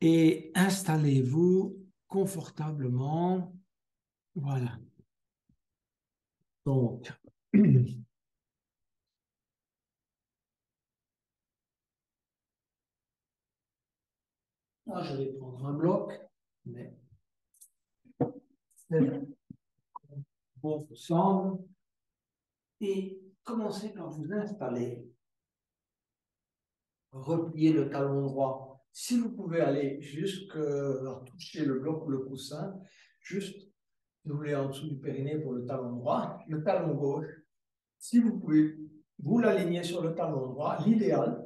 et installez-vous confortablement. Voilà. Donc, moi, je vais prendre un bloc, mais c'est bon vous semble, et commencez par vous installer. Repliez le talon droit. Si vous pouvez aller jusqu'à toucher le bloc ou le coussin, juste, si vous voulez, en dessous du périnée pour le talon droit, le talon gauche. Si vous pouvez, vous l'alignez sur le talon droit. L'idéal,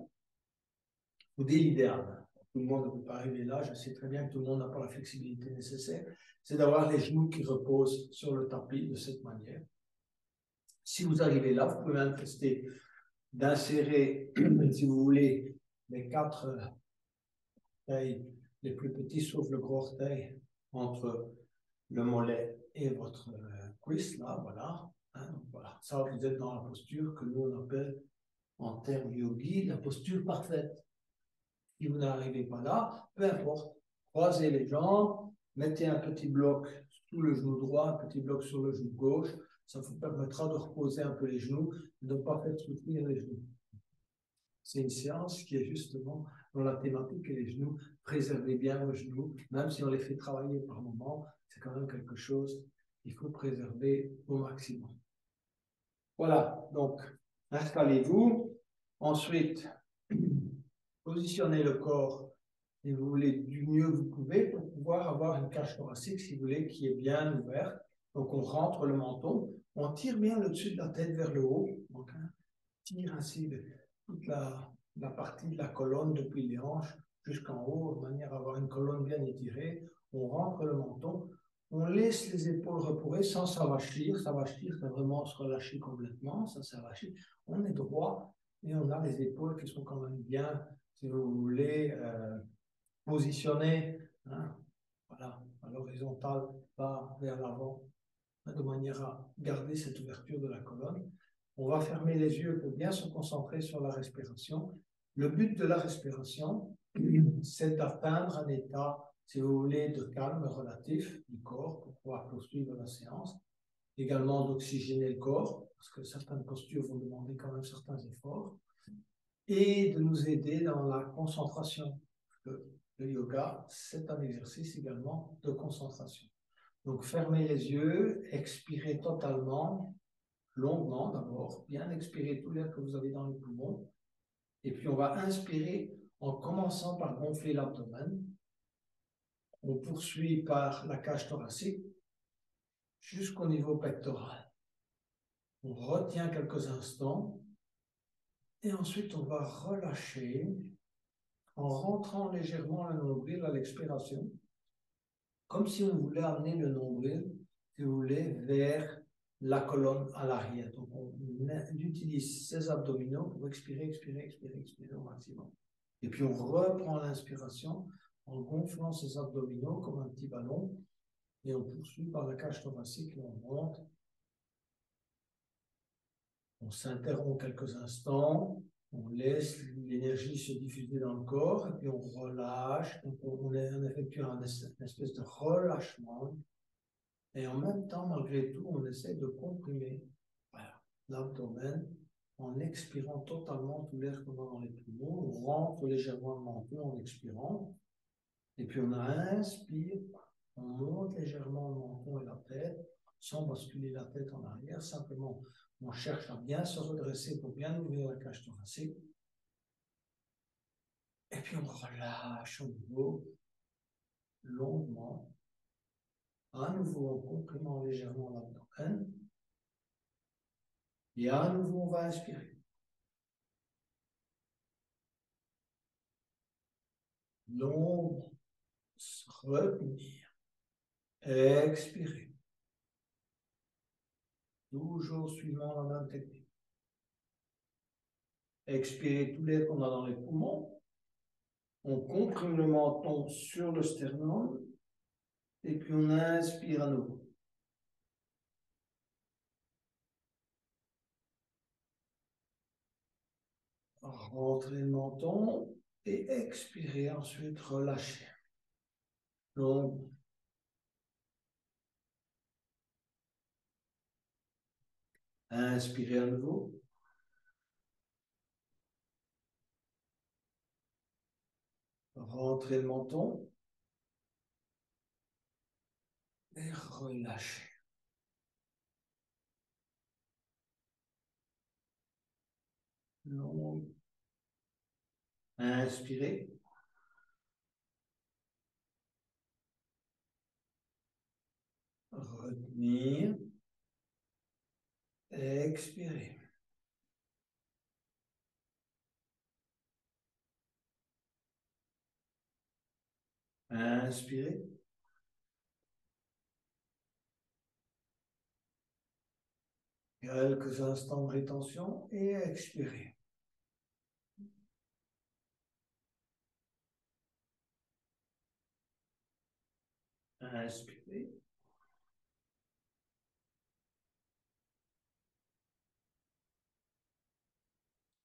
ou dès l'idéal, tout le monde ne peut pas arriver là, je sais très bien que tout le monde n'a pas la flexibilité nécessaire, c'est d'avoir les genoux qui reposent sur le tapis de cette manière. Si vous arrivez là, vous pouvez même tester d'insérer, si vous voulez, les quatre orteils les plus petits, sauf le gros orteil, entre le mollet et votre cuisse, là, voilà. Hein, donc voilà. Ça, vous êtes dans la posture que nous, on appelle, en termes yogi, la posture parfaite. Si vous n'arrivez pas là, peu importe, croisez les jambes, mettez un petit bloc sous le genou droit, un petit bloc sur le genou gauche, ça vous permettra de reposer un peu les genoux, de ne pas faire soutenir les genoux. C'est une séance qui est justement dans la thématique et les genoux. Préservez bien vos genoux, même si on les fait travailler par moment, c'est quand même quelque chose qu'il faut préserver au maximum. Voilà, donc installez-vous. Ensuite, positionnez le corps, si vous voulez, du mieux que vous pouvez pour pouvoir avoir une cage thoracique, si vous voulez, qui est bien ouverte. Donc, on rentre le menton, on tire bien le dessus de la tête vers le haut. Donc, hein, tire ainsi toute la partie de la colonne depuis les hanches jusqu'en haut, de manière à avoir une colonne bien étirée. On rentre le menton, on laisse les épaules reposer sans s'avachir. S'avachir, c'est vraiment se relâcher complètement, ça s'avachir. On est droit et on a les épaules qui sont quand même bien, si vous voulez, positionnées, hein, voilà, à l'horizontale, pas vers l'avant, hein, de manière à garder cette ouverture de la colonne. On va fermer les yeux pour bien se concentrer sur la respiration. Le but de la respiration, c'est d'atteindre un état, si vous voulez, de calme relatif du corps pour pouvoir poursuivre la séance. Également d'oxygéner le corps, parce que certaines postures vont demander quand même certains efforts. Et de nous aider dans la concentration. Le yoga, c'est un exercice également de concentration. Donc, fermez les yeux, expirez totalement, longuement d'abord, bien expirer tout l'air que vous avez dans les poumons. Et puis, on va inspirer en commençant par gonfler l'abdomen. On poursuit par la cage thoracique jusqu'au niveau pectoral. On retient quelques instants et ensuite, on va relâcher en rentrant légèrement le nombril à l'expiration, comme si on voulait amener le nombril, si vous voulez, vers la colonne à l'arrière. Donc, on utilise ses abdominaux pour expirer, expirer, expirer, expirer au maximum. Et puis, on reprend l'inspiration en gonflant ses abdominaux comme un petit ballon et on poursuit par la cage thoracique et on monte. On s'interrompt quelques instants, on laisse l'énergie se diffuser dans le corps et puis on relâche. Donc, on effectue une espèce de relâchement. Et en même temps, malgré tout, on essaie de comprimer l'abdomen en expirant totalement tout l'air qu'on a dans les poumons. On rentre légèrement le menton en expirant. Et puis on inspire, on monte légèrement le menton et la tête, sans basculer la tête en arrière. Simplement, on cherche à bien se redresser pour bien ouvrir la cage thoracique. Et puis on relâche au nouveau, longuement. À nouveau, en comprimant légèrement l'abdomen. Et à nouveau, on va inspirer. Long, retenir. Expirer. Toujours suivant la même technique. Expirer tout l'air qu'on a dans les poumons. On comprime le menton sur le sternum. Et puis on inspire à nouveau. Rentrez le menton et expirez ensuite, relâchez. Donc, inspirez à nouveau. Rentrez le menton. Et relâchez. Long. Inspirez. Retenir. Expirez. Inspirez. Quelques instants de rétention et expirez. Inspirez.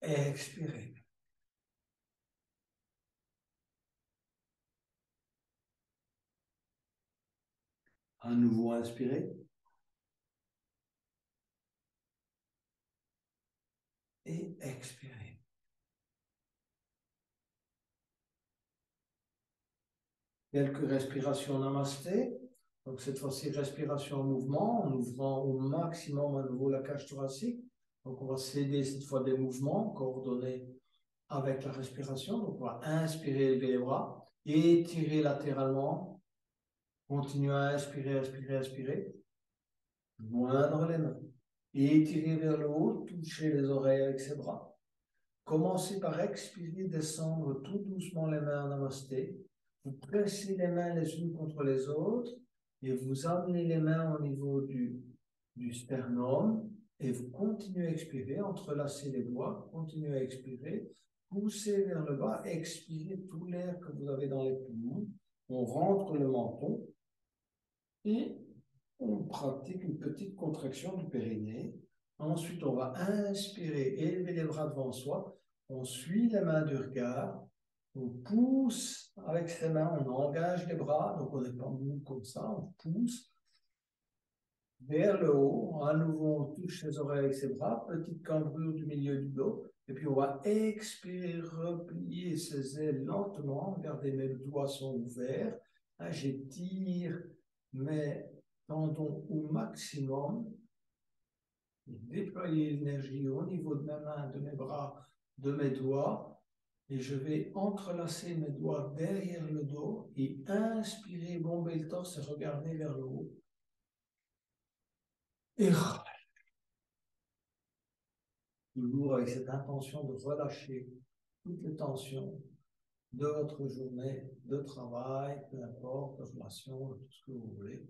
Expirez. À nouveau, inspirez. Et expirez. Quelques respirations namasté. Donc cette fois-ci, respiration en mouvement, en ouvrant au maximum à nouveau la cage thoracique. Donc on va s'aider cette fois des mouvements coordonnés avec la respiration. Donc on va inspirer, élever les bras, étirer latéralement. Continuez à inspirer, inspirer, inspirer. Joindre les mains. Étirer vers le haut, toucher les oreilles avec ses bras. Commencez par expirer, descendre tout doucement les mains en namasté. Vous pressez les mains les unes contre les autres et vous amenez les mains au niveau du sternum et vous continuez à expirer, entrelacez les doigts, continuez à expirer, poussez vers le bas, expirez tout l'air que vous avez dans les poumons. On rentre le menton et on pratique une petite contraction du périnée. Ensuite, on va inspirer, élever les bras devant soi. On suit les mains du regard. On pousse avec ses mains, on engage les bras. Donc, on n'est pas mou comme ça. On pousse vers le haut. À nouveau, on touche les oreilles avec ses bras. Petite cambrure du milieu du dos. Et puis, on va expirer, replier ses ailes lentement. Regardez, mes doigts sont ouverts. J'étire mes tendons au maximum. Déployer l'énergie au niveau de mes mains, de mes bras, de mes doigts. Et je vais entrelacer mes doigts derrière le dos et inspirer, bomber le torse et regarder vers le haut. Et toujours avec cette intention de relâcher toutes les tensions de votre journée de travail, peu importe, de relation, tout ce que vous voulez.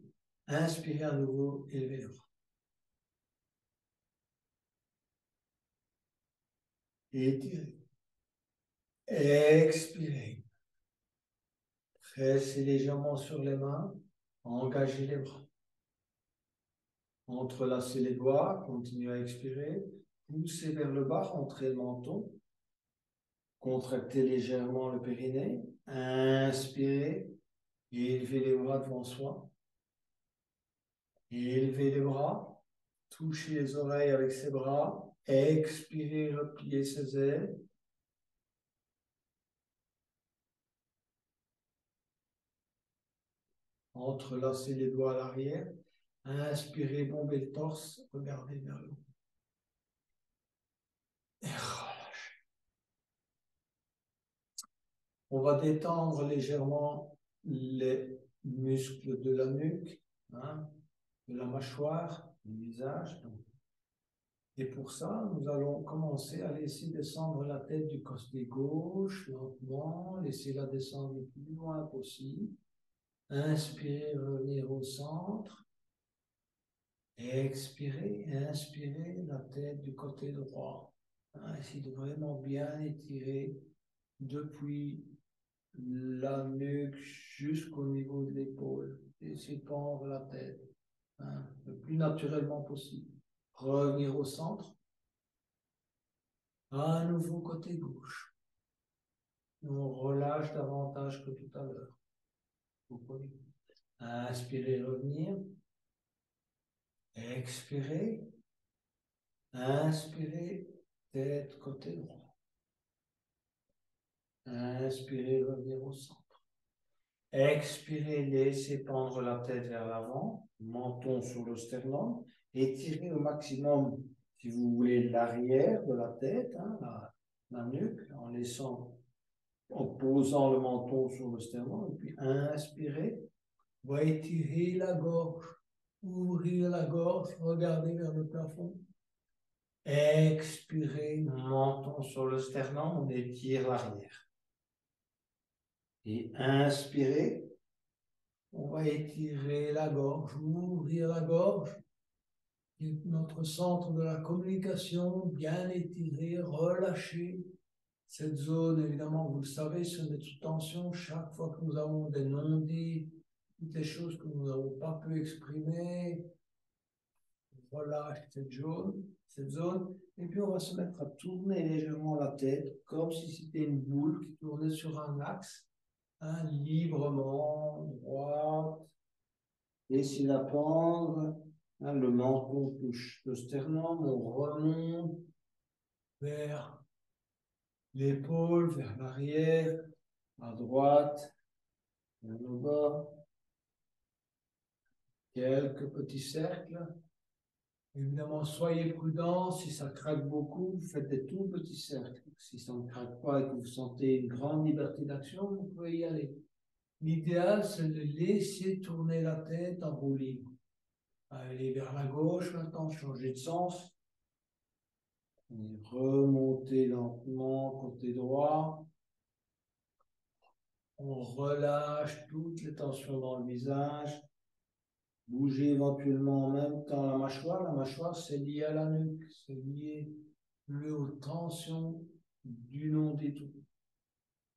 Inspirez à nouveau, élevez les bras. Étirez. Expirez. Pressez légèrement sur les mains, engagez les bras. Entrelacez les doigts, continuez à expirer. Poussez vers le bas, rentrez le menton. Contractez légèrement le périnée. Inspirez. Élevez les bras devant soi. Élevez les bras. Touchez les oreilles avec ses bras. Expirez, repliez ses ailes. Entrelacez les doigts à l'arrière. Inspirez, bombez le torse. Regardez vers le haut. Et relâchez. On va détendre légèrement les muscles de la nuque, hein, de la mâchoire, du visage. Et pour ça, nous allons commencer à laisser descendre la tête du côté gauche, lentement, laissez-la descendre le plus loin possible. Inspirez, revenir au centre. Expirez, inspirez la tête du côté droit. Essayez de vraiment bien étirer depuis la nuque jusqu'au niveau de l'épaule. Essayez de pendre la tête, hein, le plus naturellement possible. Revenir au centre. À nouveau côté gauche. On relâche davantage que tout à l'heure. Inspirez, revenir. Expirez. Inspirez, tête côté droit. Inspirez, revenir au centre. Expirez, laissez pendre la tête vers l'avant, menton sur le sternum. Étirez au maximum, si vous voulez, l'arrière de la tête, hein, la nuque, en posant le menton sur le sternum. Et puis inspirez, on va étirer la gorge, ouvrir la gorge, regarder vers le plafond. Expirez, menton sur le sternum, on étire l'arrière. Et inspirez, on va étirer la gorge, ouvrir la gorge. Et notre centre de la communication, bien étiré, relâché. Cette zone, évidemment, vous le savez, se met sous tension chaque fois que nous avons des non-dits, toutes les choses que nous n'avons pas pu exprimer. On relâche cette zone, et puis on va se mettre à tourner légèrement la tête, comme si c'était une boule qui tournait sur un axe, hein, librement, droite. Laissez-la pendre, hein, le menton touche le sternum, on remonte vers l'épaule, vers l'arrière, à droite, vers le bas. Quelques petits cercles. Évidemment, soyez prudents. Si ça craque beaucoup, vous faites des tout petits cercles. Si ça ne craque pas et que vous sentez une grande liberté d'action, vous pouvez y aller. L'idéal, c'est de laisser tourner la tête en roue libre. Allez vers la gauche maintenant, changer de sens. Et remontez lentement côté droit. On relâche toutes les tensions dans le visage. Bougez éventuellement en même temps la mâchoire. La mâchoire, c'est lié à la nuque. C'est lié aux tensions du long des tout.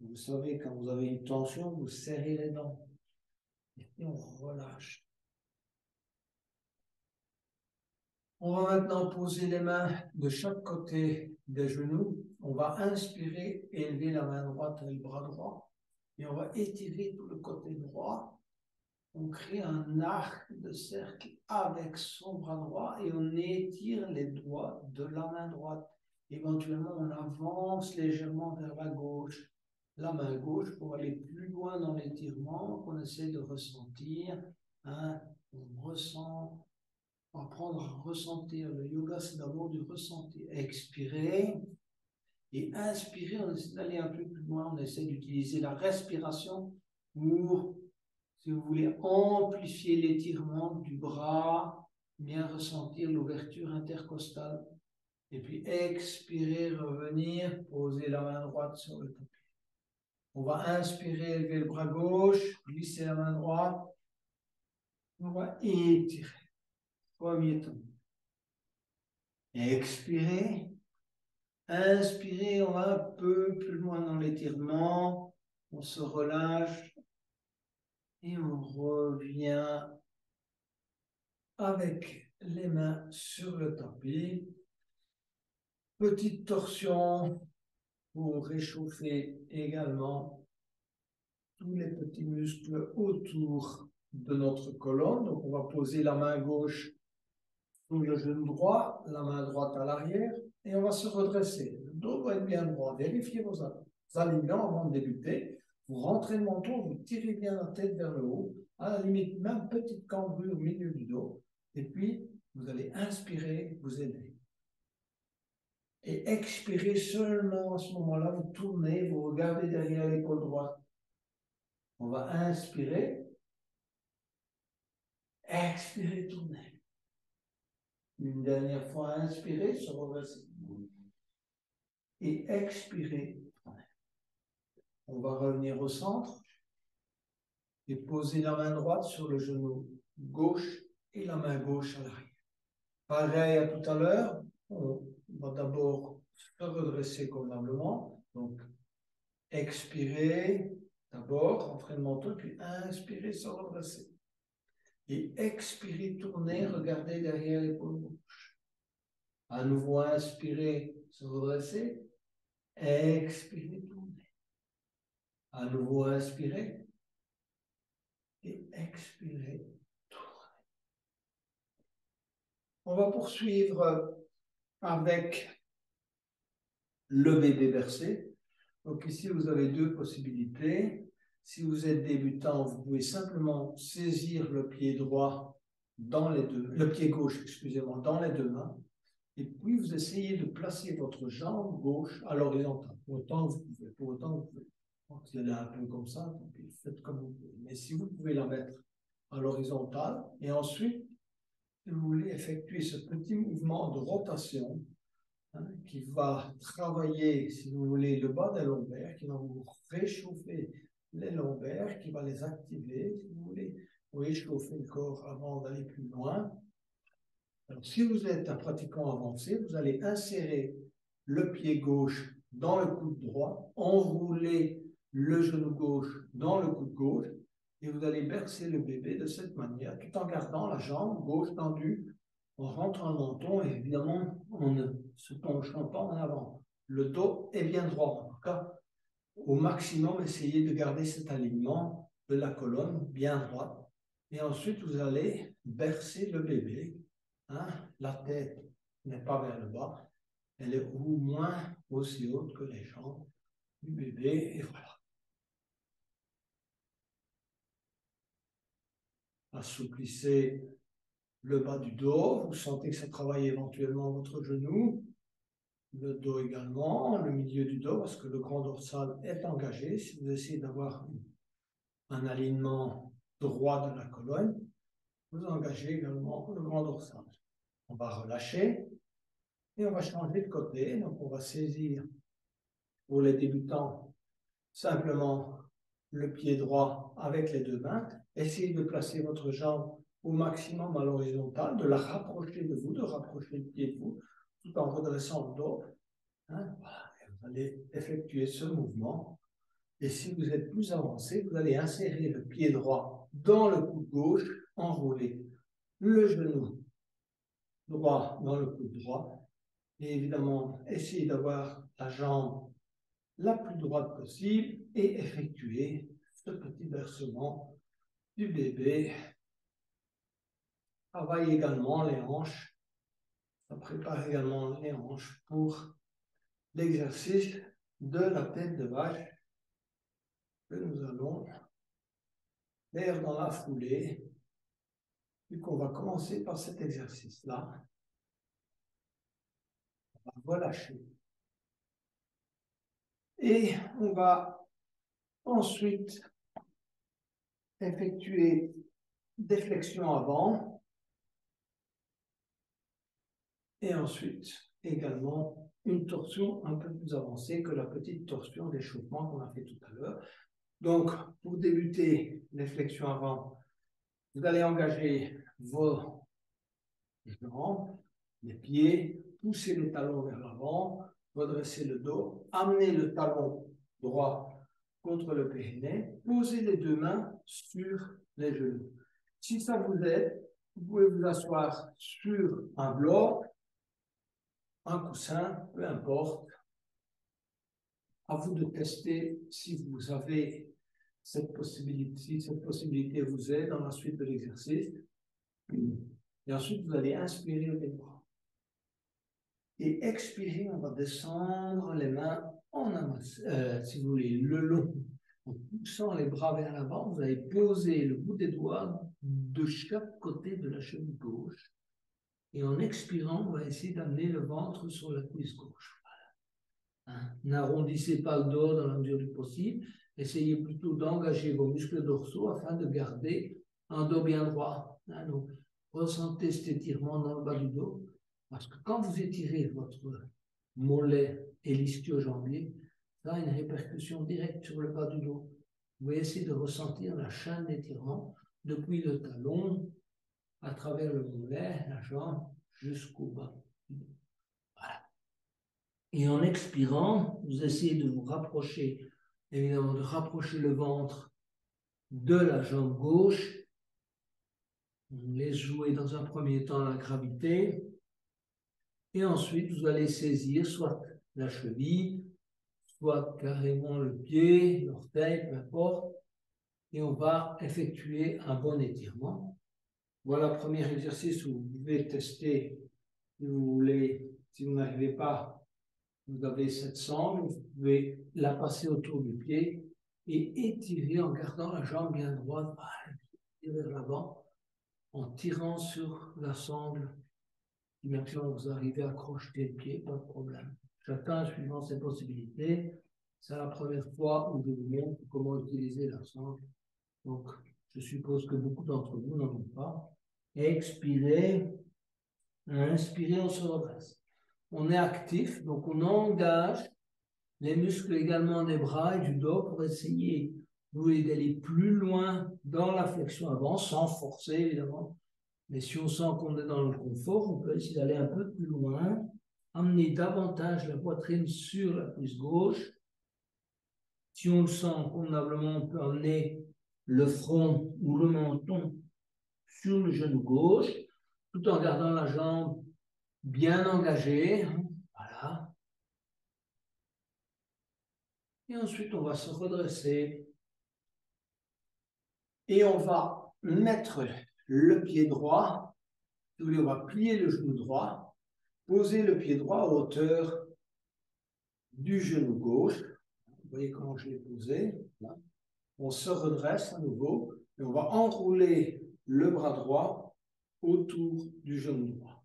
Vous savez, quand vous avez une tension, vous serrez les dents. Et on relâche. On va maintenant poser les mains de chaque côté des genoux. On va inspirer, élever la main droite et le bras droit. Et on va étirer tout le côté droit. On crée un arc de cercle avec son bras droit et on étire les doigts de la main droite. Éventuellement, on avance légèrement vers la gauche, la main gauche pour aller plus loin dans l'étirement qu'on essaie de ressentir. Hein. On ressent, on va apprendre à ressentir. Le yoga, c'est d'abord du ressentir. Expirer et inspirer. On essaie d'aller un peu plus loin. On essaie d'utiliser la respiration pour, si vous voulez, amplifier l'étirement du bras, bien ressentir l'ouverture intercostale. Et puis expirer, revenir, poser la main droite sur le tapis. On va inspirer, élever le bras gauche, glisser la main droite. On va étirer. Premier temps. Expirer. Inspirer, on va un peu plus loin dans l'étirement. On se relâche. Et on revient avec les mains sur le tapis. Petite torsion pour réchauffer également tous les petits muscles autour de notre colonne. Donc, on va poser la main gauche sur le genou droit, la main droite à l'arrière, et on va se redresser. Le dos doit être bien droit. Vérifiez vos alignements avant de débuter. Vous rentrez le menton, vous tirez bien la tête vers le haut, à la limite, même petite cambrure au milieu du dos. Et puis, vous allez inspirer, vous aider. Et expirez seulement à ce moment-là, vous tournez, vous regardez derrière l'épaule droite. On va inspirer, expirer, tourner. Une dernière fois, inspirer, se redresser. Et expirer, tourner. On va revenir au centre et poser la main droite sur le genou gauche et la main gauche à l'arrière. Pareil à tout à l'heure, on va d'abord se redresser convenablement. Donc, expirer d'abord, rentrer le menton, puis inspirer, se redresser. Et expirer, tourner, regarder derrière l'épaule gauche. À nouveau, inspirer, se redresser. Expirer, tourner. À nouveau, inspirer. Et expirez. On va poursuivre avec le bébé bercé. Donc ici, vous avez deux possibilités. Si vous êtes débutant, vous pouvez simplement saisir le pied droit dans les deux, le pied gauche, excusez-moi, dans les deux mains. Et puis, vous essayez de placer votre jambe gauche à l'horizontale. Pour autant que vous pouvez. Pour autant que vous pouvez. Donc, vous allez un peu comme ça, donc faites comme vous pouvez. Mais si vous pouvez la mettre à l'horizontale, et ensuite, si vous voulez effectuer ce petit mouvement de rotation, qui va travailler, si vous voulez, le bas des lombaires, qui va vous réchauffer les lombaires, qui va les activer, si vous voulez, pour réchauffer le corps avant d'aller plus loin. Alors, si vous êtes un pratiquant avancé, vous allez insérer le pied gauche dans le coude droit, enrouler le genou gauche dans le coude gauche, et vous allez bercer le bébé de cette manière, tout en gardant la jambe gauche tendue, en rentrant le menton, et évidemment, en ne se penchant pas en avant. Le dos est bien droit. En tout cas, au maximum, essayez de garder cet alignement de la colonne bien droite. Et ensuite, vous allez bercer le bébé. La tête n'est pas vers le bas. Elle est au moins aussi haute que les jambes du bébé. Et voilà. Assouplissez le bas du dos. Vous sentez que ça travaille éventuellement votre genou. Le dos également, le milieu du dos, parce que le grand dorsal est engagé. Si vous essayez d'avoir un alignement droit de la colonne, vous engagez également le grand dorsal. On va relâcher et on va changer de côté. Donc, on va saisir, pour les débutants, simplement le pied droit avec les deux mains. Essayez de placer votre jambe au maximum à l'horizontale, de la rapprocher de vous, de rapprocher le pied de vous, tout en redressant le dos. Voilà. Et vous allez effectuer ce mouvement. Et si vous êtes plus avancé, vous allez insérer le pied droit dans le coude gauche, enrouler le genou droit dans le coude droit. Et évidemment, essayez d'avoir la jambe la plus droite possible et effectuer ce petit bercement du bébé. Travaille également les hanches. Ça prépare également les hanches pour l'exercice de la tête de vache que nous allons faire dans la foulée. Vu qu'on va commencer par cet exercice-là, on va relâcher. Et on va ensuite effectuer des flexions avant et ensuite également une torsion un peu plus avancée que la petite torsion d'échauffement qu'on a fait tout à l'heure. Donc, pour débuter les flexions avant, vous allez engager vos jambes, les pieds, pousser les talons vers l'avant, redresser le dos, amener le talon droit contre le périnée, poser les deux mains sur les genoux. Si ça vous aide, vous pouvez vous asseoir sur un bloc, un coussin, peu importe. À vous de tester si vous avez cette possibilité, si cette possibilité vous aide dans la suite de l'exercice. Et ensuite, vous allez inspirer les bras. Et expirer, on va descendre les mains en amasse, si vous voulez, le long. En poussant les bras vers l'avant, vous allez poser le bout des doigts de chaque côté de la cheville gauche. Et en expirant, on va essayer d'amener le ventre sur la cuisse gauche. Voilà. N'arrondissez pas le dos dans la mesure du possible. Essayez plutôt d'engager vos muscles dorsaux afin de garder un dos bien droit. Donc, ressentez cet étirement dans le bas du dos. Parce que quand vous étirez votre mollet et l'ischio-jambier, ça a une répercussion directe sur le bas du dos. Vous pouvez essayer de ressentir la chaîne d'étirement depuis le talon, à travers le mollet, la jambe, jusqu'au bas. Voilà. Et en expirant, vous essayez de vous rapprocher, évidemment, de rapprocher le ventre de la jambe gauche. On laisse jouer dans un premier temps la gravité. Et ensuite, vous allez saisir soit la cheville, soit carrément le pied, l'orteil, peu importe. et on va effectuer un bon étirement. Voilà le premier exercice où vous pouvez tester si vous voulez, si vous n'arrivez pas, vous avez cette sangle, vous pouvez la passer autour du pied et étirer en gardant la jambe bien droite vers l'avant, en tirant sur la sangle. Bien sûr, vous arrivez à crocheter le pied, pas de problème. Chacun suivant ses possibilités. C'est la première fois où je vous montre comment utiliser la sangle. Donc, je suppose que beaucoup d'entre vous n'en ont pas. Expirez. Inspirez, on se redresse. On est actif, donc on engage les muscles également des bras et du dos pour essayer d'aller plus loin dans la flexion avant, sans forcer évidemment. Mais si on sent qu'on est dans le confort, on peut essayer d'aller un peu plus loin, amener davantage la poitrine sur la cuisse gauche. Si on le sent convenablement, on peut amener le front ou le menton sur le genou gauche, tout en gardant la jambe bien engagée. Voilà. Et ensuite, on va se redresser et on va mettre le pied droit, on va plier le genou droit, poser le pied droit à hauteur du genou gauche. Vous voyez comment je l'ai posé. Là. On se redresse à nouveau et on va enrouler le bras droit autour du genou droit.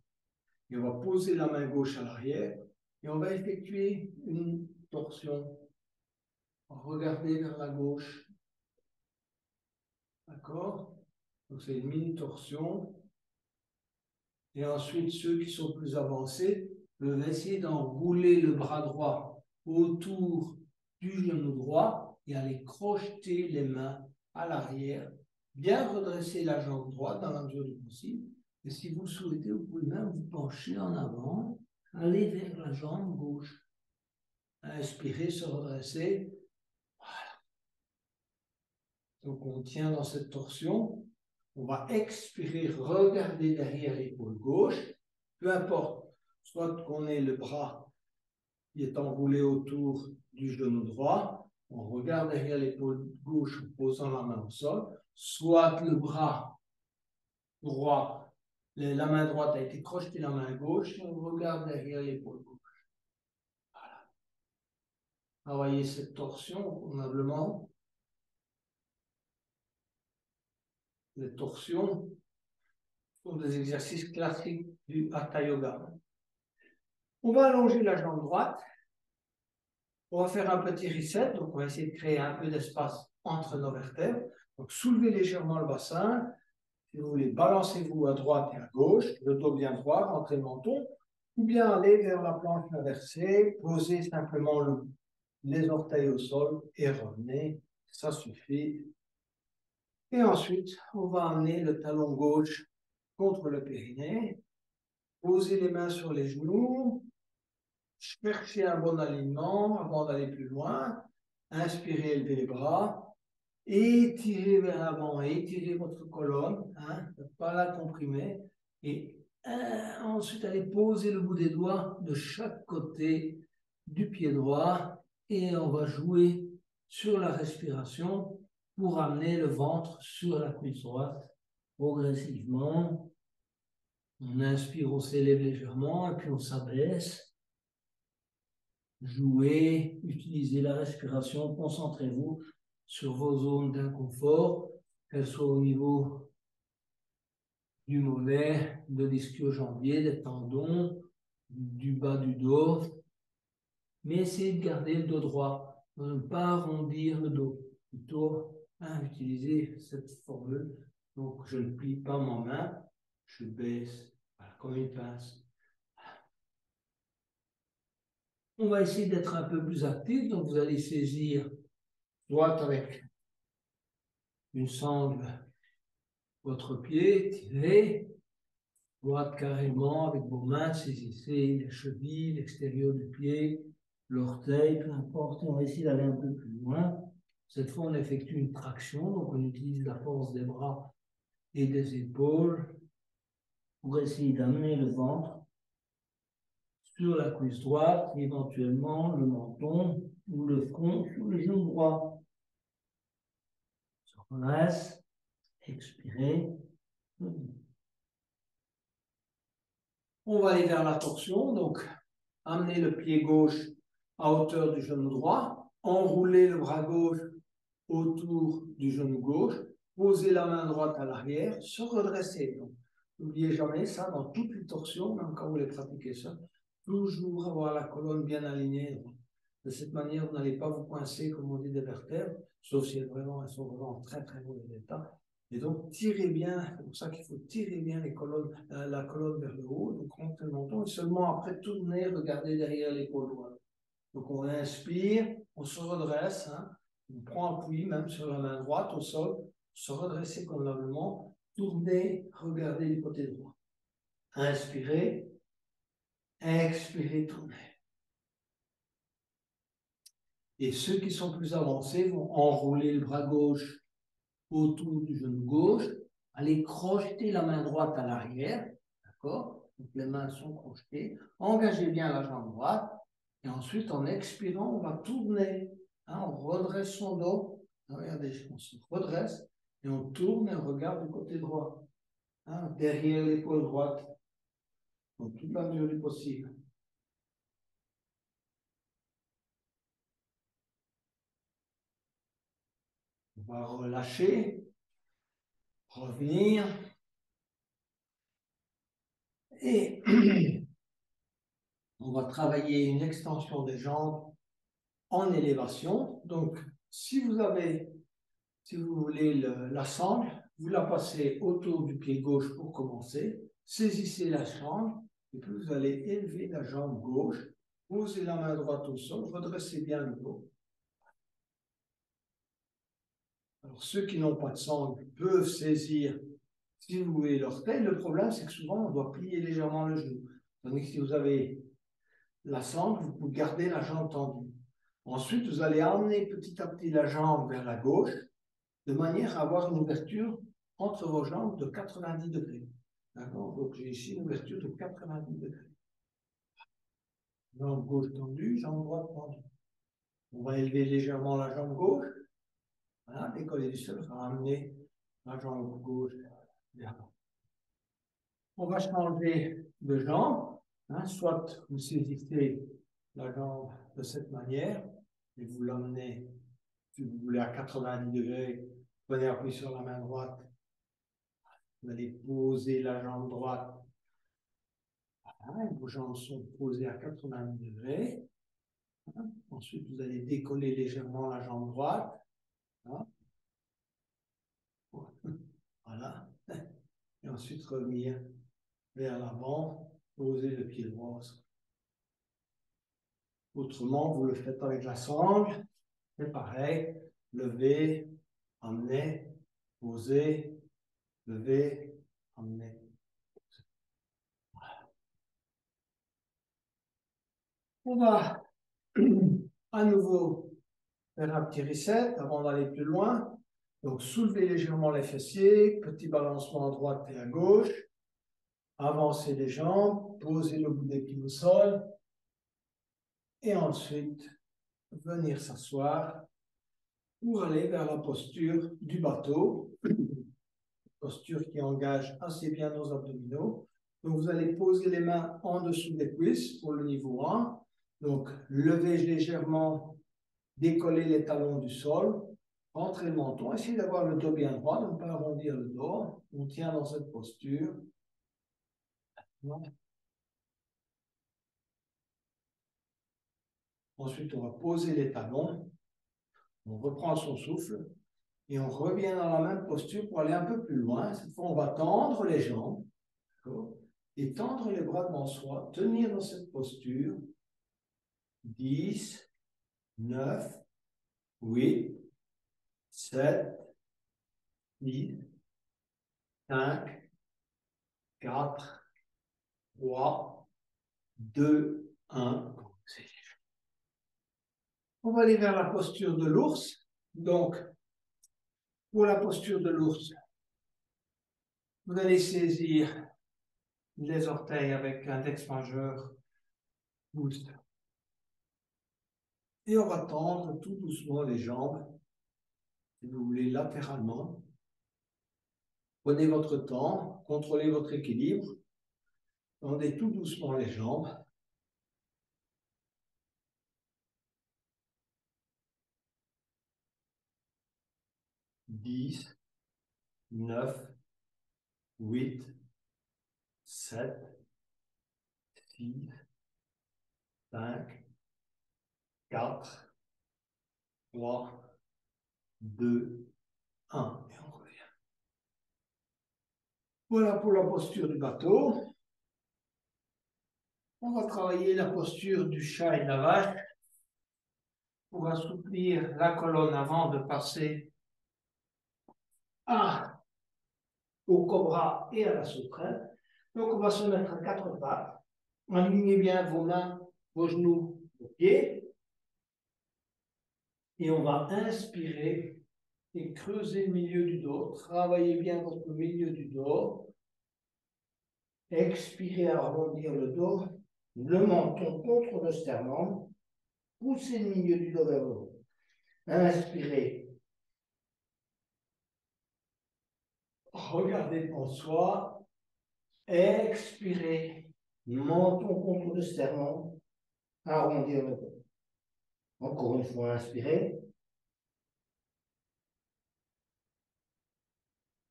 Et on va poser la main gauche à l'arrière et on va effectuer une torsion. Regardez vers la gauche. D'accord? Donc c'est une mini-torsion. Et ensuite, ceux qui sont plus avancés peuvent essayer d'enrouler le bras droit autour du genou droit et aller crocheter les mains à l'arrière, bien redresser la jambe droite dans la mesure du possible. Et si vous le souhaitez, vous pouvez même vous pencher en avant, aller vers la jambe gauche. Inspirez, se redresser. Voilà. Donc on tient dans cette torsion. On va expirer, regarder derrière l'épaule gauche, peu importe, soit qu'on ait le bras qui est enroulé autour du genou droit, on regarde derrière l'épaule gauche en posant la main au sol, soit le bras droit, la main droite a été crochetée la main gauche, et on regarde derrière l'épaule gauche. Voilà. Travaillez cette torsion convenablement. Les torsions sont des exercices classiques du Hatha Yoga. On va allonger la jambe droite. On va faire un petit reset. Donc, on va essayer de créer un peu d'espace entre nos vertèbres. Donc, soulevez légèrement le bassin. Si vous voulez, balancez-vous à droite et à gauche, le dos bien droit, rentrez le menton, ou bien allez vers la planche inversée, posez simplement les orteils au sol et revenez. Ça suffit. Et ensuite, on va amener le talon gauche contre le périnée. Posez les mains sur les genoux. Cherchez un bon alignement avant d'aller plus loin. Inspirez, élevez les bras. Étirez vers l'avant, étirez votre colonne, hein, ne pas la comprimer. Et ensuite, allez poser le bout des doigts de chaque côté du pied droit. Et on va jouer sur la respiration pour amener le ventre sur la cuisse droite progressivement. On inspire, on s'élève légèrement et puis on s'abaisse. Jouez, utilisez la respiration, concentrez-vous sur vos zones d'inconfort, qu'elles soient au niveau du mollet, de l'ischio-jambier, des tendons, du bas du dos. Mais essayez de garder le dos droit, de ne pas arrondir le dos. Plutôt, utiliser cette formule. Donc, je ne plie pas ma main, je baisse voilà, comme une pince. On va essayer d'être un peu plus actif, donc vous allez saisir droite avec une sangle votre pied, tirez, droite carrément avec vos mains, saisissez les chevilles, l'extérieur du pied, l'orteil, peu importe, on va essayer d'aller un peu plus loin. Cette fois, on effectue une traction, donc on utilise la force des bras et des épaules pour essayer d'amener le ventre sur la cuisse droite, éventuellement le menton ou le front sur le genou droit. Reste, expirez. On va aller vers la torsion, donc amenez le pied gauche à hauteur du genou droit, enroulez le bras gauche autour du genou gauche, posez la main droite à l'arrière, se redresser. N'oubliez jamais ça dans toutes les torsions, même quand vous les pratiquez ça, toujours avoir la colonne bien alignée. De cette manière, vous n'allez pas vous coincer, comme on dit, des vertèbres, sauf si elles sont vraiment en très très mauvais état. Et donc, tirez bien, c'est pour ça qu'il faut tirer bien les colonnes, la colonne vers le haut, donc rentrez le menton, et seulement après tourner, regardez derrière l'épaule droite. Donc, on inspire, on se redresse, hein, on prend appui même sur la main droite au sol, se redresser convenablement, tournez, regardez du côté droit. Inspirez, expirez, tournez. Et ceux qui sont plus avancés vont enrouler le bras gauche autour du genou gauche, aller crocheter la main droite à l'arrière, d'accord? Donc les mains sont crochetées, engagez bien la jambe droite, et ensuite en expirant, on va tourner, hein, on redresse son dos, regardez, on se redresse, et on tourne et on regarde du côté droit, hein, derrière l'épaule droite, donc toute la mesure du possible. On va relâcher, revenir, et on va travailler une extension des jambes en élévation. Donc, si vous voulez la sangle, vous la passez autour du pied gauche pour commencer, saisissez la sangle, et puis vous allez élever la jambe gauche, posez la main droite au sol, redressez bien le dos. Alors, ceux qui n'ont pas de sangle peuvent saisir, si vous voulez, l'orteil. Le problème, c'est que souvent, on doit plier légèrement le genou. Tandis que si vous avez la sangle, vous pouvez garder la jambe tendue. Ensuite, vous allez emmener petit à petit la jambe vers la gauche, de manière à avoir une ouverture entre vos jambes de 90 degrés. D'accord? Donc, j'ai ici une ouverture de 90 degrés. Jambe gauche tendue, jambe droite tendue. On va élever légèrement la jambe gauche. Voilà, décoller du sol, ramener la jambe gauche vers l'avant. On va changer de jambe. Hein, soit vous saisissez la jambe de cette manière et vous l'emmenez, si vous voulez, à 90 degrés. Prenez appui sur la main droite. Vous allez poser la jambe droite. Voilà, vos jambes sont posées à 90 degrés. Hein. Ensuite, vous allez décoller légèrement la jambe droite. Hein. Voilà. Et ensuite, revenir vers l'avant, poser le pied droit. Autrement, vous le faites avec la sangle. C'est pareil. Lever, emmener, poser, lever, emmener. On va à nouveau faire un petit reset avant d'aller plus loin. Donc, soulevez légèrement les fessiers, petit balancement à droite et à gauche. Avancez les jambes, posez le bout des pieds au sol. Et ensuite, venir s'asseoir pour aller vers la posture du bateau. Posture qui engage assez bien nos abdominaux. Donc, vous allez poser les mains en dessous des cuisses pour le niveau 1. Donc, levez légèrement, décollez les talons du sol, rentrez le menton, essayez d'avoir le dos bien droit, de ne pas arrondir le dos. On tient dans cette posture. Ensuite, on va poser les talons. On reprend son souffle et on revient dans la même posture pour aller un peu plus loin. Cette fois, on va tendre les jambes et tendre les bras devant soi, tenir dans cette posture. 10, 9, 8, 7, 6, 5, 4, 3, 2, 1. On va aller vers la posture de l'ours. Donc, pour la posture de l'ours, vous allez saisir les orteils avec l'index majeur, pouce. Et on va tendre tout doucement les jambes si vous voulez, latéralement. Prenez votre temps, contrôlez votre équilibre, tendez tout doucement les jambes. 10, 9, 8, 7, 6, 5, 4, 3, 2, 1. Et on revient. Voilà pour la posture du bateau. On va travailler la posture du chat et de la vache pour assouplir la colonne avant de passer au cobra et à la sauterelle. Donc, on va se mettre à quatre pattes. Alignez bien vos mains, vos genoux, vos pieds. Et on va inspirer et creuser le milieu du dos. Travaillez bien votre milieu du dos. Expirez à arrondir le dos. Le menton contre le sternum. Poussez le milieu du dos vers le haut. Inspirez. Regardez devant soi. Expirez. Menton contre le sternum. Arrondir le dos. Encore une fois, inspirez.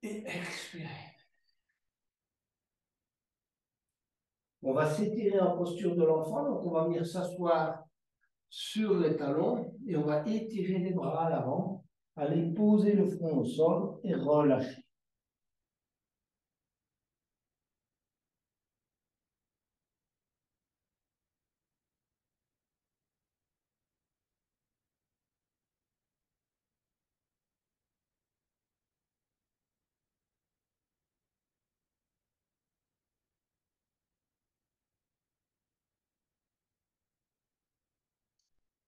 Et expirez. On va s'étirer en posture de l'enfant. Donc, on va venir s'asseoir sur les talons et on va étirer les bras à l'avant. Allez poser le front au sol et relâcher.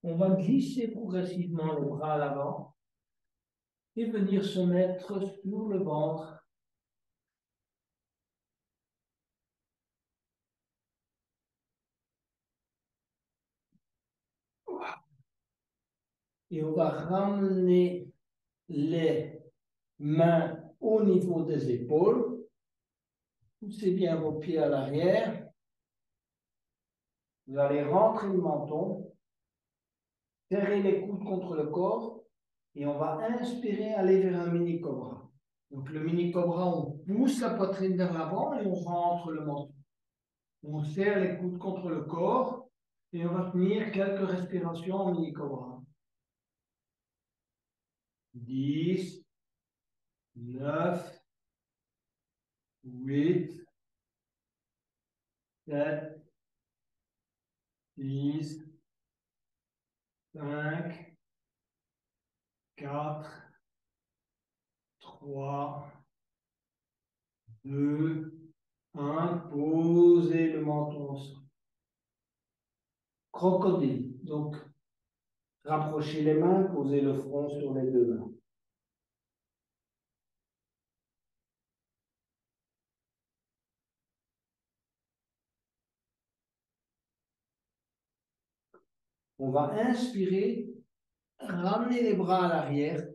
On va glisser progressivement les bras à l'avant et venir se mettre sur le ventre. Et on va ramener les mains au niveau des épaules. Poussez bien vos pieds à l'arrière. Vous allez rentrer le menton. Serrez les coudes contre le corps. Et on va inspirer, aller vers un mini cobra. Donc le mini cobra, on pousse la poitrine vers l'avant et on rentre le menton. On serre les coudes contre le corps et on va tenir quelques respirations en mini cobra. 10, 9, 8, 7, 6, 5, 4, 3, 2, 1. Posez le menton au sol. Crocodile. Donc, rapprochez les mains, posez le front sur les deux mains. On va inspirer, ramener les bras à l'arrière,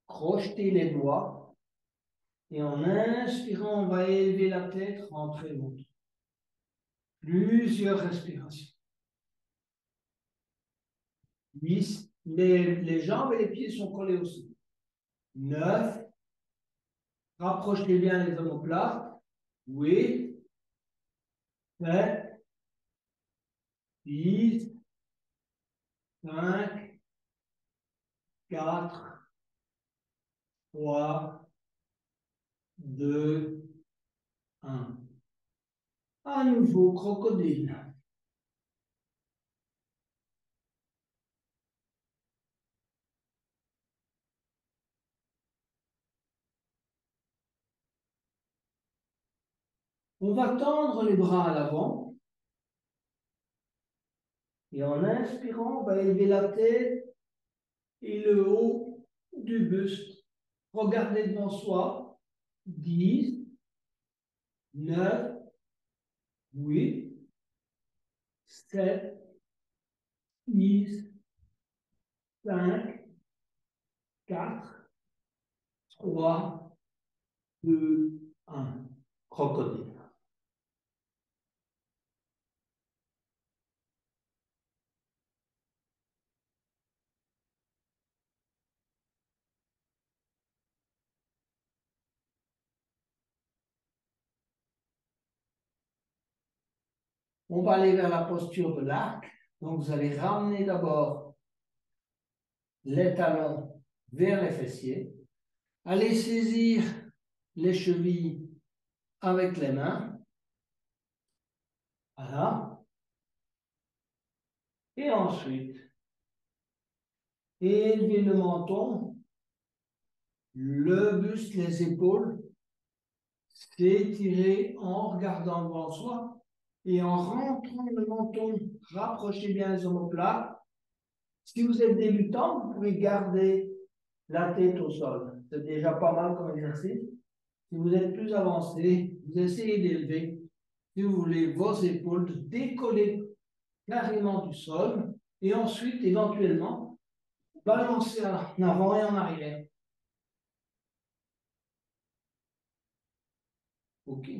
crocheter les doigts. Et en inspirant, on va élever la tête, rentrer le ventre. Plusieurs respirations. 8. Les jambes et les pieds sont collés au sol. 9. Rapprochez bien les omoplates. 8. 7. 6. 5. 4. 3. 2. 1. À nouveau, crocodile. On va tendre les bras à l'avant. Et en inspirant, on va élever la tête et le haut du buste. Regardez devant soi. 10, 9, 8, 7, 6, 5, 4, 3, 2, 1. Crocodile. On va aller vers la posture de l'arc. Donc, vous allez ramener d'abord les talons vers les fessiers. Allez saisir les chevilles avec les mains. Voilà. Et ensuite, élevez le menton, le buste, les épaules, s'étirer en regardant devant soi et en rentrant le menton, rapprochez bien les omoplates. Si vous êtes débutant, vous pouvez garder la tête au sol. C'est déjà pas mal comme exercice. Si vous êtes plus avancé, vous essayez d'élever, si vous voulez, vos épaules, de décoller carrément du sol et ensuite, éventuellement, balancer en avant et en arrière. OK.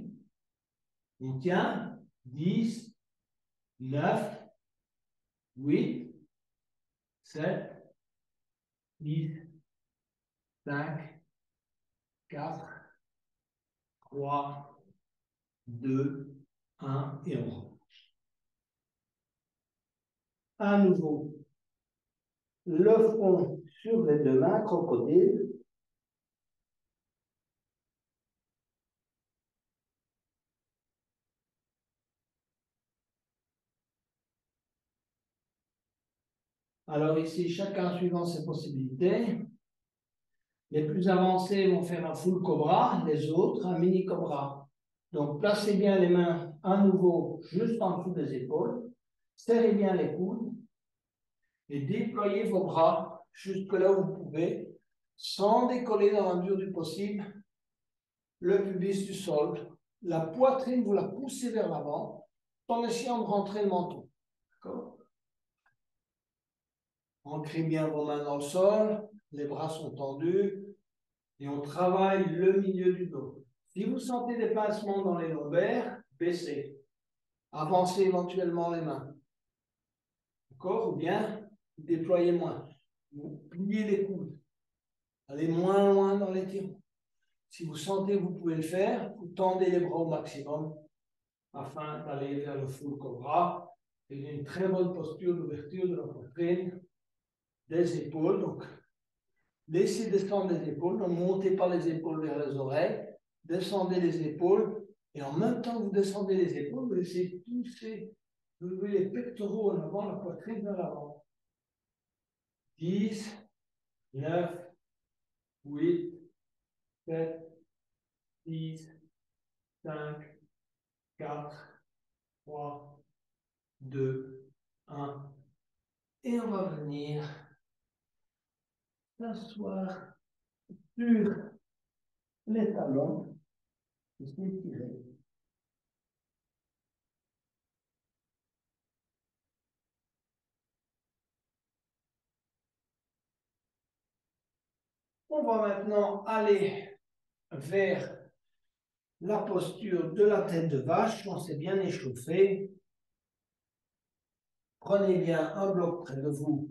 On tient 10, 9, 8, 7, 6, 5, 4, 3, 2, 1 et on rentre. À nouveau, le front sur les deux mains, crocodile. Alors ici, chacun suivant ses possibilités. Les plus avancés vont faire un full cobra, les autres un mini cobra. Donc placez bien les mains à nouveau juste en dessous des épaules. Serrez bien les coudes et déployez vos bras jusque là où vous pouvez, sans décoller dans la mesure du possible le pubis du sol. La poitrine, vous la poussez vers l'avant en essayant de rentrer le menton. D'accord? Ancrez bien vos mains dans le sol, les bras sont tendus et on travaille le milieu du dos. Si vous sentez des pincements dans les lombaires, baissez. Avancez éventuellement les mains. D'accord? Ou bien déployez moins. Vous pliez les coudes. Allez moins loin dans l'étirement. Si vous sentez que vous pouvez le faire, vous tendez les bras au maximum afin d'aller vers le full cobra. C'est une très bonne posture d'ouverture de la poitrine, des épaules. Donc, laissez descendre les épaules. Ne montez pas les épaules vers les oreilles. Descendez les épaules. Et en même temps que vous descendez les épaules, vous laissez pousser, lever les pectoraux en avant, la poitrine vers l'avant. 10, 9, 8, 7, 6, 5, 4, 3, 2, 1. Et on va venir s'asseoir sur les talons et s'étirer. On va maintenant aller vers la posture de la tête de vache. On s'est bien échauffé. Prenez bien un bloc près de vous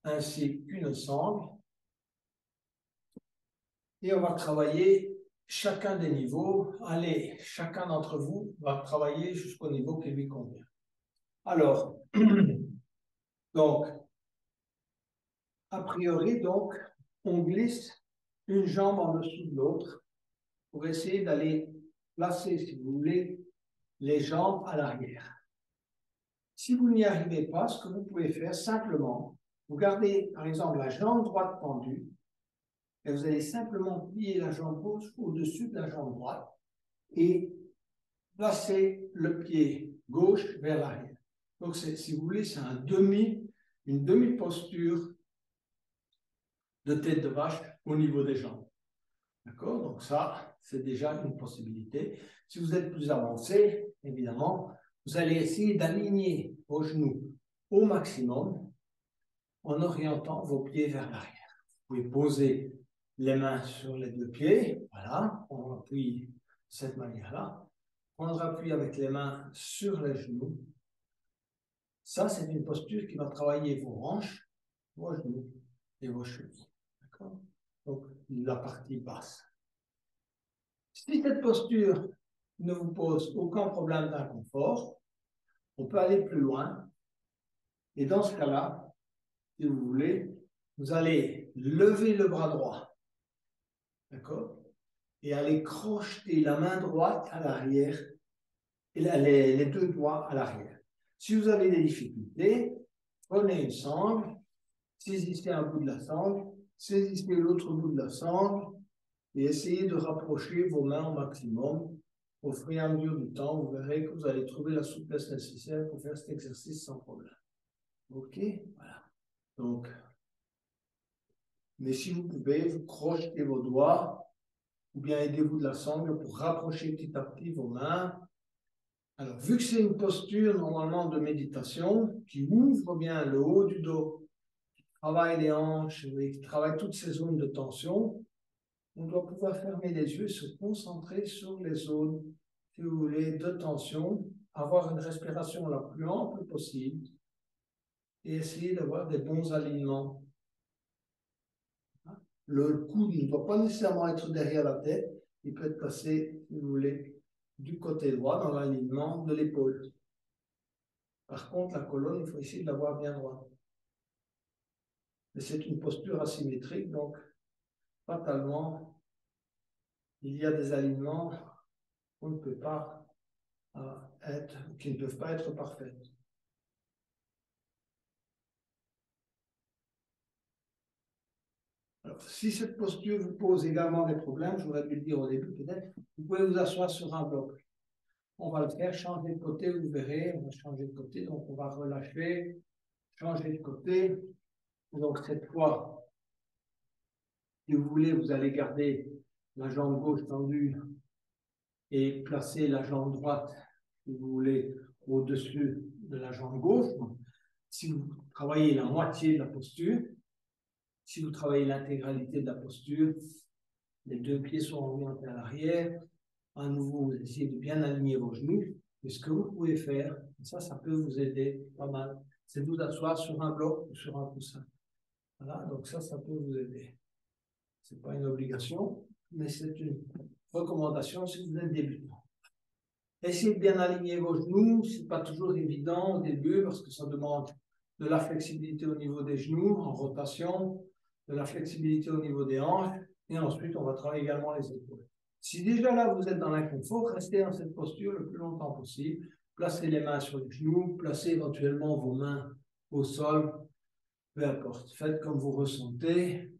ainsi qu'une sangle. Et on va travailler chacun des niveaux. Allez, chacun d'entre vous va travailler jusqu'au niveau qui lui convient. Alors, donc, a priori, donc, on glisse une jambe en dessous de l'autre pour essayer d'aller placer, si vous voulez, les jambes à l'arrière. Si vous n'y arrivez pas, ce que vous pouvez faire simplement, vous gardez par exemple la jambe droite tendue et vous allez simplement plier la jambe gauche au-dessus de la jambe droite et placer le pied gauche vers l'arrière. Donc, si vous voulez, c'est une demi-posture de tête de vache au niveau des jambes. D'accord? Donc ça, c'est déjà une possibilité. Si vous êtes plus avancé, évidemment, vous allez essayer d'aligner vos genoux au maximum en orientant vos pieds vers l'arrière. pouvez poser les mains sur les deux pieds. Voilà, on appuie de cette manière-là. Prendre appui avec les mains sur les genoux. Ça, c'est une posture qui va travailler vos hanches, vos genoux et vos chevilles. D'accord? Donc, la partie basse. Si cette posture ne vous pose aucun problème d'inconfort, on peut aller plus loin. Et dans ce cas-là, si vous voulez, vous allez lever le bras droit. D'accord? Et aller crocheter la main droite à l'arrière et les deux doigts à l'arrière. Si vous avez des difficultés, prenez une sangle, saisissez un bout de la sangle, saisissez l'autre bout de la sangle et essayez de rapprocher vos mains au maximum. Au fur et à mesure du temps, vous verrez que vous allez trouver la souplesse nécessaire pour faire cet exercice sans problème. OK? Voilà. Donc, mais si vous pouvez, vous crochetez vos doigts ou bien aidez-vous de la sangle pour rapprocher petit à petit vos mains. Alors, vu que c'est une posture normalement de méditation qui ouvre bien le haut du dos, qui travaille les hanches, qui travaille toutes ces zones de tension, on doit pouvoir fermer les yeux, se concentrer sur les zones, si vous voulez, de tension, avoir une respiration la plus ample possible et essayer d'avoir des bons alignements. Le coude ne doit pas nécessairement être derrière la tête, il peut être placé, si vous voulez, du côté droit dans l'alignement de l'épaule. Par contre, la colonne, il faut essayer de l'avoir bien droite. Mais c'est une posture asymétrique, donc fatalement, il y a des alignements qu'on ne peut pas être, qui ne peuvent pas être parfaits. Alors, si cette posture vous pose également des problèmes, j'aurais dû le dire au début peut-être, vous pouvez vous asseoir sur un bloc. On va le faire, changer de côté, vous verrez, on va changer de côté, donc on va relâcher, changer de côté. Donc cette fois, si vous voulez, vous allez garder la jambe gauche tendue et placer la jambe droite, si vous voulez, au-dessus de la jambe gauche. Si vous travaillez la moitié de la posture, si vous travaillez l'intégralité de la posture, les deux pieds sont orientés à l'arrière. À nouveau, vous essayez de bien aligner vos genoux. Et ce que vous pouvez faire, ça peut vous aider pas mal, c'est de vous asseoir sur un bloc ou sur un coussin. Voilà, donc ça peut vous aider. Ce n'est pas une obligation, mais c'est une recommandation si vous êtes débutant. Essayez de bien aligner vos genoux. Ce n'est pas toujours évident au début parce que ça demande de la flexibilité au niveau des genoux en rotation, de la flexibilité au niveau des hanches, et ensuite on va travailler également les épaules. Si déjà là vous êtes dans l'inconfort, restez dans cette posture le plus longtemps possible. Placez les mains sur les genoux, placez éventuellement vos mains au sol, peu importe. Faites comme vous ressentez.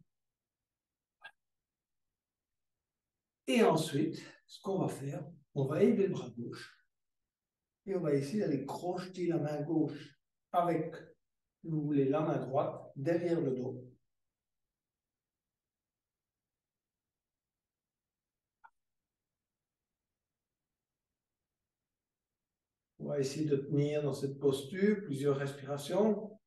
Et ensuite, ce qu'on va faire, on va élever le bras gauche et on va essayer d'aller crocheter la main gauche avec, si vous voulez, la main droite derrière le dos. On va essayer de tenir dans cette posture plusieurs respirations.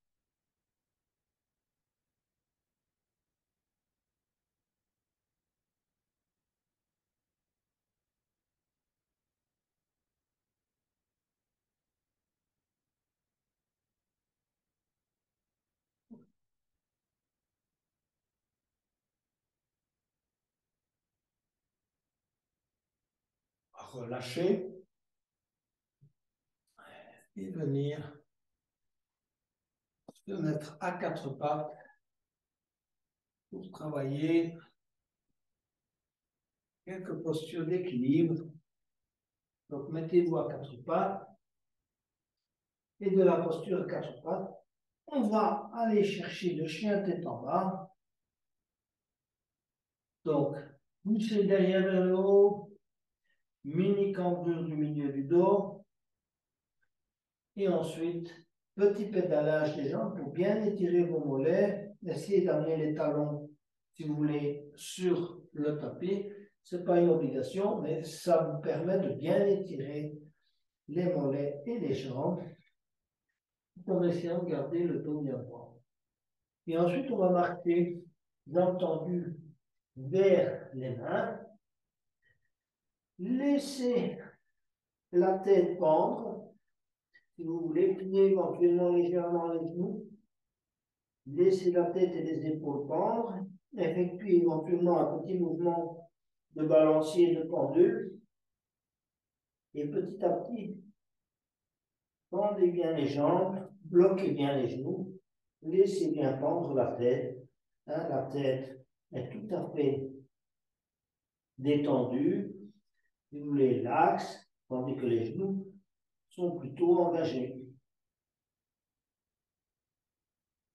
Relâcher et venir se mettre à quatre pattes pour travailler quelques postures d'équilibre. Donc, mettez-vous à quatre pattes et de la posture à quatre pattes, on va aller chercher le chien tête en bas. Donc, poussez derrière vers le haut, mini cambrure du milieu du dos. Et ensuite, petit pédalage des jambes pour bien étirer vos mollets. Essayez d'amener les talons, si vous voulez, sur le tapis. Ce n'est pas une obligation, mais ça vous permet de bien étirer les mollets et les jambes en essayant de garder le dos bien droit. Et ensuite, on va marquer bien tendu vers les mains. Laissez la tête pendre. Si vous voulez, plier éventuellement légèrement les genoux. Laissez la tête et les épaules pendre. Effectuez éventuellement un petit mouvement de balancier et de pendule. Et petit à petit, tendez bien les jambes, bloquez bien les genoux, laissez bien pendre la tête. Hein, la tête est tout à fait détendue. Si vous voulez, l'axe, tandis que les genoux sont plutôt engagés.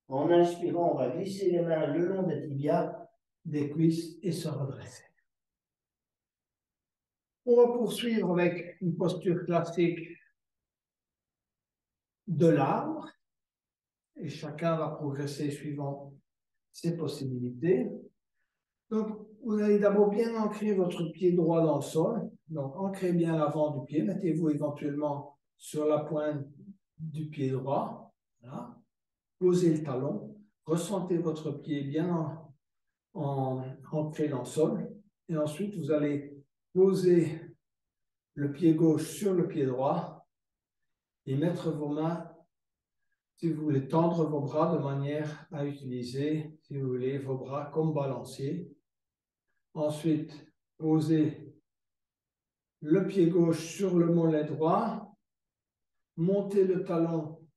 En inspirant, on va glisser les mains le long des tibias, des cuisses et se redresser. On va poursuivre avec une posture classique de l'arbre et chacun va progresser suivant ses possibilités. Donc, vous allez d'abord bien ancrer votre pied droit dans le sol. Donc, ancrez bien l'avant du pied. Mettez-vous éventuellement sur la pointe du pied droit. Voilà. Posez le talon. Ressentez votre pied bien ancré dans le sol. Et ensuite, vous allez poser le pied gauche sur le pied droit et mettre vos mains, si vous voulez, tendre vos bras de manière à utiliser, si vous voulez, vos bras comme balancier. Ensuite, posez le pied gauche sur le mollet droit, montez le talon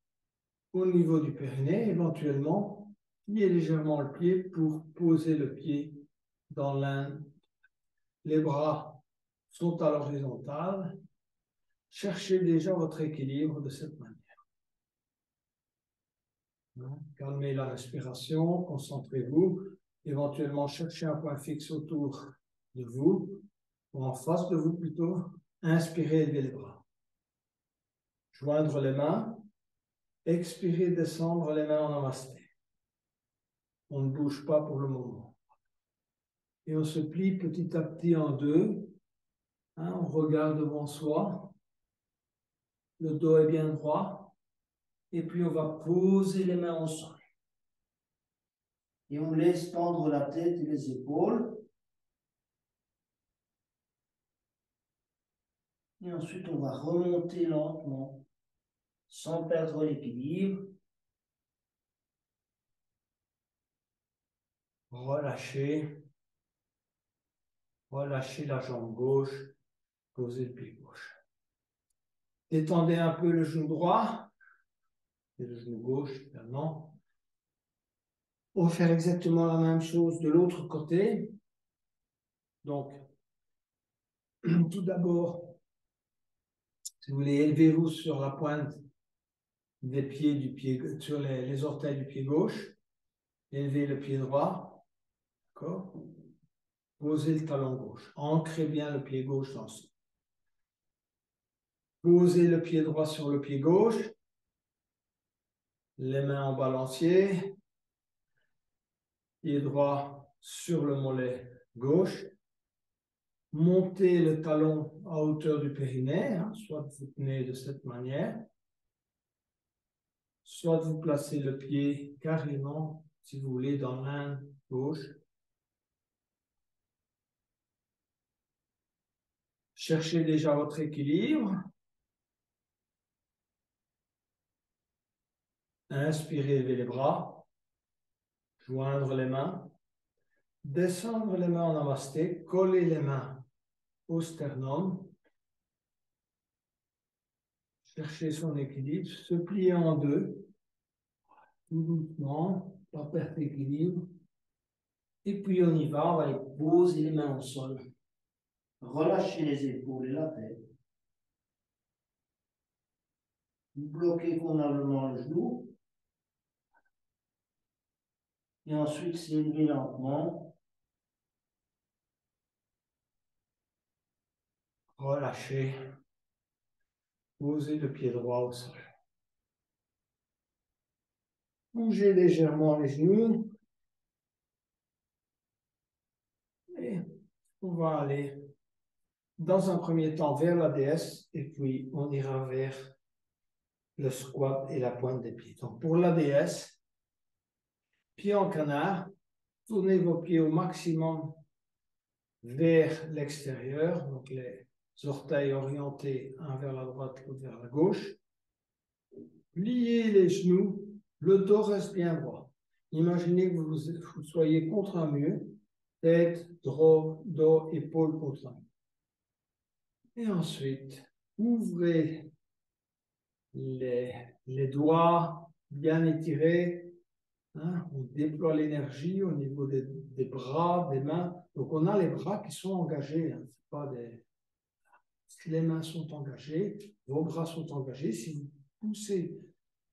au niveau du périnée, éventuellement, pliez légèrement le pied pour poser le pied dans l'inde. Les bras sont à l'horizontale. Cherchez déjà votre équilibre de cette manière. Calmez la respiration, concentrez-vous. Éventuellement, cherchez un point fixe autour de vous, ou en face de vous plutôt. Inspirez, élevez les bras. Joindre les mains. Expirez, descendre les mains en namasté. On ne bouge pas pour le moment. Et on se plie petit à petit en deux. Hein, on regarde devant soi. Le dos est bien droit. Et puis on va poser les mains au sol. Et on laisse tendre la tête et les épaules. Et ensuite, on va remonter lentement, sans perdre l'équilibre. Relâchez. Relâchez la jambe gauche. Posez le pied gauche. Détendez un peu le genou droit. Et le genou gauche également. On va faire exactement la même chose de l'autre côté. Donc, tout d'abord, si vous voulez, élevez-vous sur la pointe des pieds du pied, sur les orteils du pied gauche. Élevez le pied droit. D'accord? Posez le talon gauche. Ancrez bien le pied gauche dans le sol. Posez le pied droit sur le pied gauche. Les mains en balancier. Pied droit sur le mollet gauche. Montez le talon à hauteur du périnée, hein, soit vous tenez de cette manière, soit vous placez le pied carrément, si vous voulez, dans l'inde gauche. Cherchez déjà votre équilibre. Inspirez, levez les bras. Joindre les mains. Descendre les mains en namasté. Coller les mains au sternum. Chercher son équilibre. Se plier en deux. Tout doucement. Pas perdre d'équilibre. Et puis on y va. On va aller poser les mains au sol. Relâchez les épaules et la tête. Bloquez convenablement le genou. Et ensuite, s'élever lentement. Relâchez. Posez le pied droit au sol. Bougez légèrement les genoux. Et on va aller dans un premier temps vers la déesse et puis on ira vers le squat et la pointe des pieds. Donc pour la déesse, pied en canard, tournez vos pieds au maximum vers l'extérieur, donc les orteils orientés un vers la droite, l'autre vers la gauche. Pliez les genoux, le dos reste bien droit. Imaginez que vous soyez contre un mur, tête, dos, épaules contre un mur. Et ensuite, ouvrez les doigts bien étirés. Hein, on déploie l'énergie au niveau des bras, des mains. Donc, on a les bras qui sont engagés. Hein, c'est pas des... Les mains sont engagées, vos bras sont engagés. Si vous poussez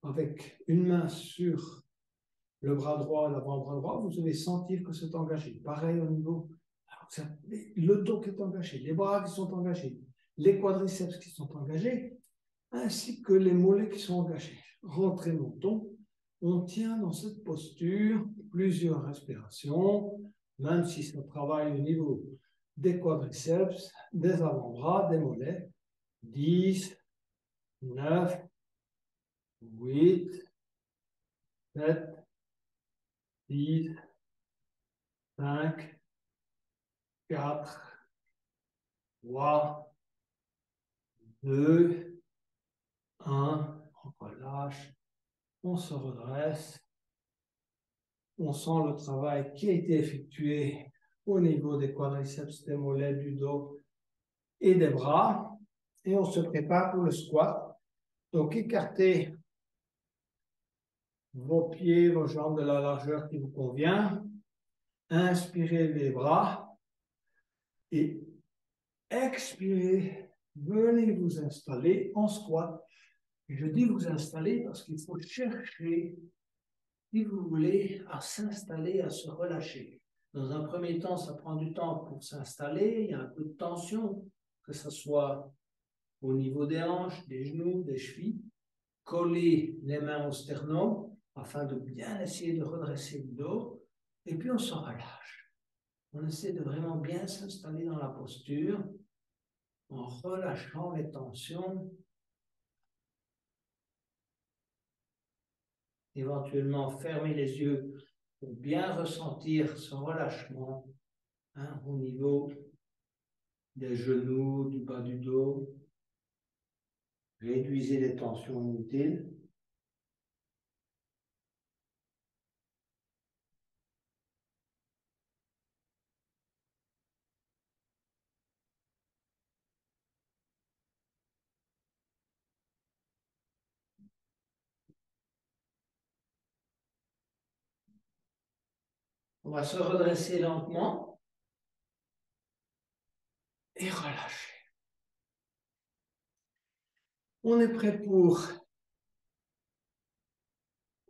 avec une main sur le bras droit, l'avant-bras droit, vous allez sentir que c'est engagé. Pareil au niveau, le dos qui est engagé, les bras qui sont engagés, les quadriceps qui sont engagés, ainsi que les mollets qui sont engagés. Rentrez menton. On tient dans cette posture plusieurs respirations, même si ça travaille au niveau des quadriceps, des avant-bras, des mollets. 10, 9, 8, 7, 6, 5, 4, 3, 2, 1. On relâche, on se redresse. On sent le travail qui a été effectué au niveau des quadriceps, des mollets, du dos et des bras. Et on se prépare pour le squat. Donc, écartez vos pieds, vos jambes de la largeur qui vous convient. Inspirez les bras et expirez. Venez vous installer en squat. Je dis vous installer parce qu'il faut chercher, si vous voulez, à s'installer, à se relâcher. Dans un premier temps, ça prend du temps pour s'installer. Il y a un peu de tension, que ce soit au niveau des hanches, des genoux, des chevilles. Coller les mains au sternum afin de bien essayer de redresser le dos. Et puis on se relâche. On essaie de vraiment bien s'installer dans la posture en relâchant les tensions. Éventuellement fermer les yeux pour bien ressentir ce relâchement, hein, au niveau des genoux, du bas du dos. Réduisez les tensions inutiles. On va se redresser lentement et relâcher. On est prêt pour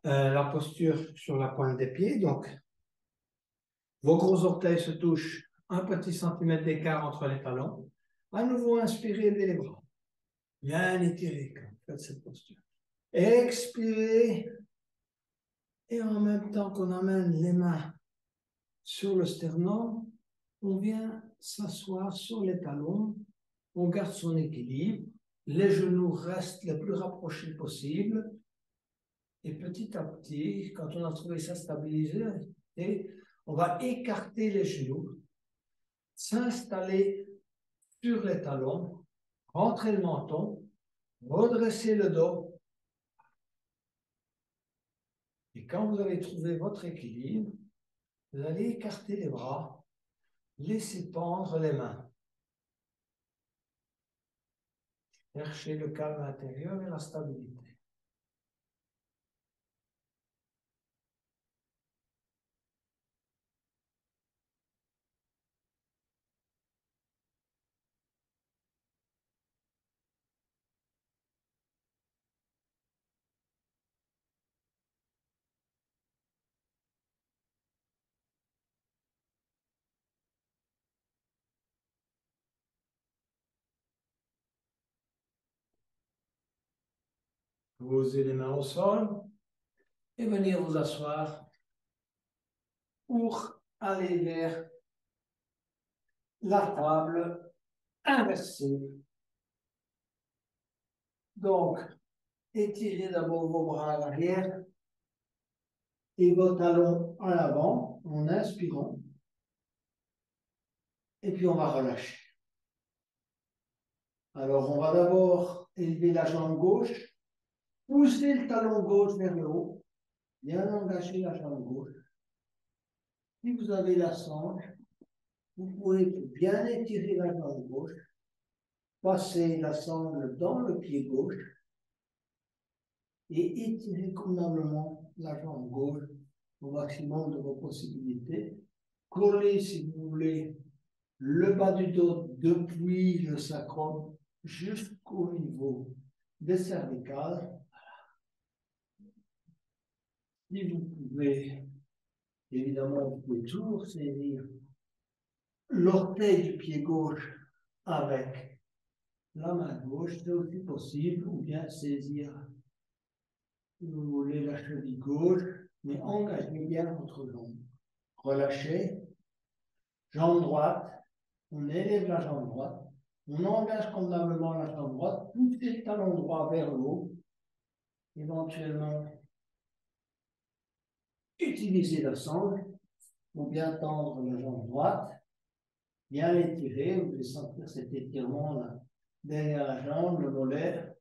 la posture sur la pointe des pieds. Donc, vos gros orteils se touchent, un petit centimètre d'écart entre les talons. À nouveau, inspirez, levez les bras. Bien étirez quand vous faites cette posture. Expirez. Et en même temps qu'on amène les mains sur le sternum, on vient s'asseoir sur les talons. On garde son équilibre. Les genoux restent les plus rapprochés possible. Et petit à petit, quand on a trouvé ça stabilisé, on va écarter les genoux, s'installer sur les talons, rentrer le menton, redresser le dos. Et quand vous avez trouvé votre équilibre, vous allez écarter les bras, laisser pendre les mains. Cherchez le calme intérieur et la stabilité. Posez les mains au sol et venir vous asseoir pour aller vers la table inversée. Donc, étirez d'abord vos bras à l'arrière et vos talons en avant. en inspirant. Et puis on va relâcher. Alors on va d'abord élever la jambe gauche, pousser le talon gauche vers le haut, bien engager la jambe gauche. Si vous avez la sangle, vous pouvez bien étirer la jambe gauche, passer la sangle dans le pied gauche et étirer convenablement la jambe gauche au maximum de vos possibilités. Coller, si vous voulez, le bas du dos depuis le sacrum jusqu'au niveau des cervicales. Si vous pouvez, évidemment, vous pouvez toujours saisir l'orteil du pied gauche avec la main gauche, c'est aussi possible, ou bien saisir, si vous voulez, la cheville gauche, mais engagez bien votre jambe. Relâchez, jambe droite, on élève la jambe droite, on engage convenablement la jambe droite, poussez le talon droit vers le haut, éventuellement utilisez la sangle pour bien tendre la jambe droite, bien l'étirer, vous pouvez sentir cet étirement là, derrière la jambe, le mollet.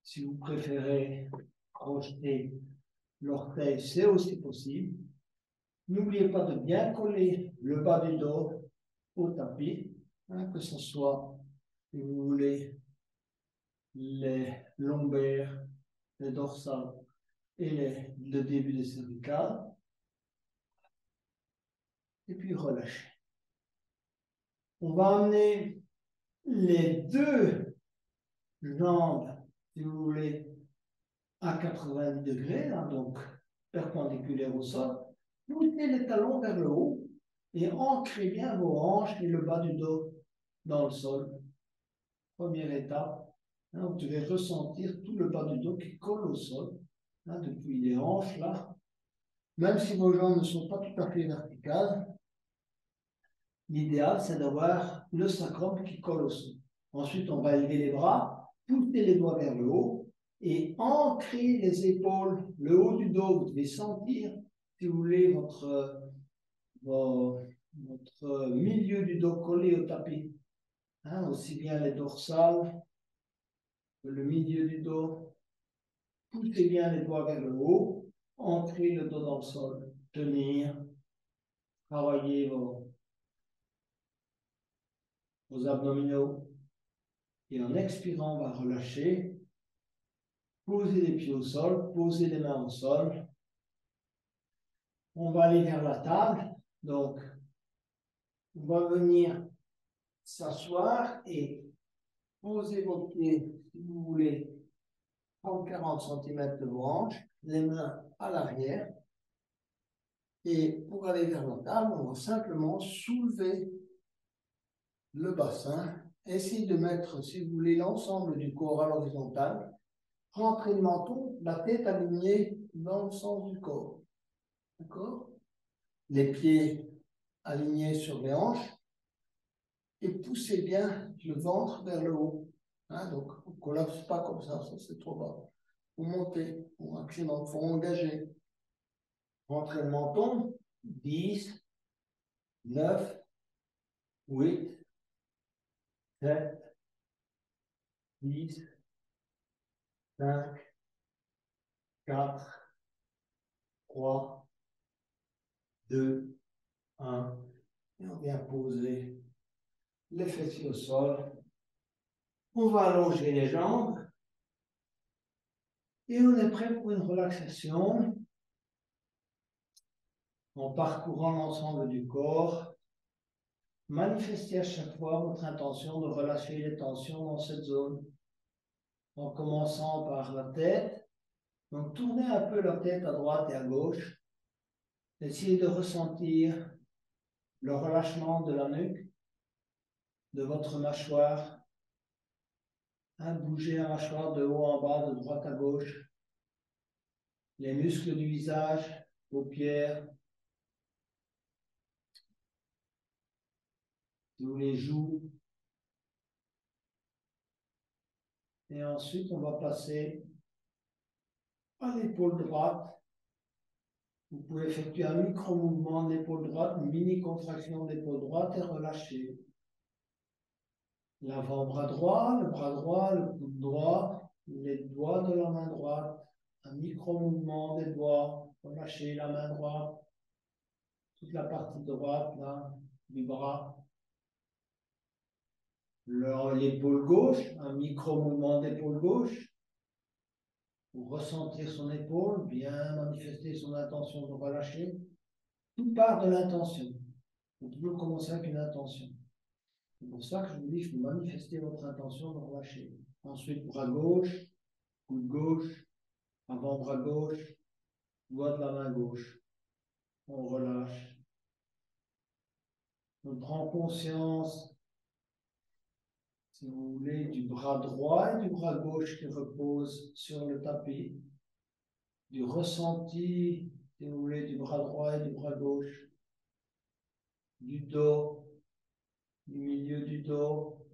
Si vous préférez projeter l'orteil, c'est aussi possible. N'oubliez pas de bien coller le bas du dos au tapis, hein, que ce soit, si vous voulez, les lombaires, les dorsales et le début des cervicales. Et puis relâchez. On va amener les deux jambes, si vous voulez, à 90 degrés, là, donc perpendiculaire au sol. Poussez les talons vers le haut et ancrez bien vos hanches et le bas du dos dans le sol. Première étape, hein, vous devez ressentir tout le bas du dos qui colle au sol, hein, depuis les hanches là. Même si vos jambes ne sont pas tout à fait verticales, l'idéal c'est d'avoir le sacrum qui colle au sol. Ensuite, on va élever les bras, pousser les doigts vers le haut et ancrer les épaules, le haut du dos. Vous devez sentir, si vous voulez, votre milieu du dos collé au tapis. Hein, aussi bien les dorsales que le milieu du dos. Poussez bien les doigts vers le haut, ancrez le dos dans le sol, tenir, travailler vos abdominaux. Et en expirant, on va relâcher. Posez les pieds au sol, posez les mains au sol. On va aller vers la table. Donc, on va venir s'asseoir et poser vos pieds, si vous voulez, 30-40 cm de vos hanches, les mains à l'arrière. Et pour aller vers la table, on va simplement soulever le bassin. Essayez de mettre, si vous voulez, l'ensemble du corps à l'horizontale. Rentrez le menton, la tête alignée dans le sens du corps. D'accord? Les pieds alignés sur les hanches. Et poussez bien le ventre vers le haut. Hein, donc, on ne collapse pas comme ça c'est trop bas. Vous montez au maximum, il faut engager. Rentrez le menton, 10, 9, 8, 7, 10, 5, 4, 3, 2, 1. Et on vient poser les fessiers au sol. On va allonger les jambes. Et on est prêt pour une relaxation en parcourant l'ensemble du corps. Manifestez à chaque fois votre intention de relâcher les tensions dans cette zone. En commençant par la tête. Donc tournez un peu la tête à droite et à gauche. Essayez de ressentir le relâchement de la nuque, de votre mâchoire. Hein, bougez la mâchoire de haut en bas, de droite à gauche. Les muscles du visage, paupières, sous les joues. Et ensuite, on va passer à l'épaule droite, Vous pouvez effectuer un micro-mouvement de l'épaule droite, une mini-contraction de l'épaule droite et relâcher. L'avant-bras droit, le coude droit, les doigts de la main droite, un micro-mouvement des doigts, relâcher la main droite, toute la partie droite là, du bras. L'épaule gauche, un micro-mouvement d'épaule gauche, pour ressentir son épaule, bien manifester son intention de relâcher. Tout part de l'intention. Il faut toujours commencer avec une intention. C'est pour ça que je vous dis, je vous manifester votre intention de relâcher. Ensuite, bras gauche, coude gauche, avant-bras gauche, doigt de la main gauche. On relâche. On prend conscience, si vous voulez, du bras droit et du bras gauche qui repose sur le tapis, du ressenti, si vous voulez, du bras droit et du bras gauche, du dos, du milieu du dos.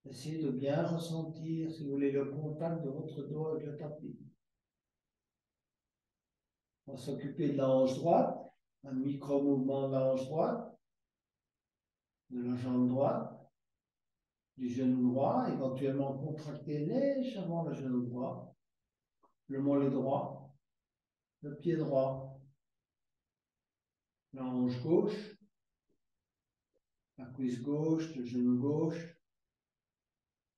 Essayez de bien ressentir, si vous voulez, le contact de votre dos avec le tapis. On va s'occuper de la hanche droite, un micro-mouvement de la hanche droite, de la jambe droite, du genou droit, éventuellement contracter légèrement le genou droit, le mollet droit, le pied droit, la hanche gauche, la cuisse gauche, le genou gauche,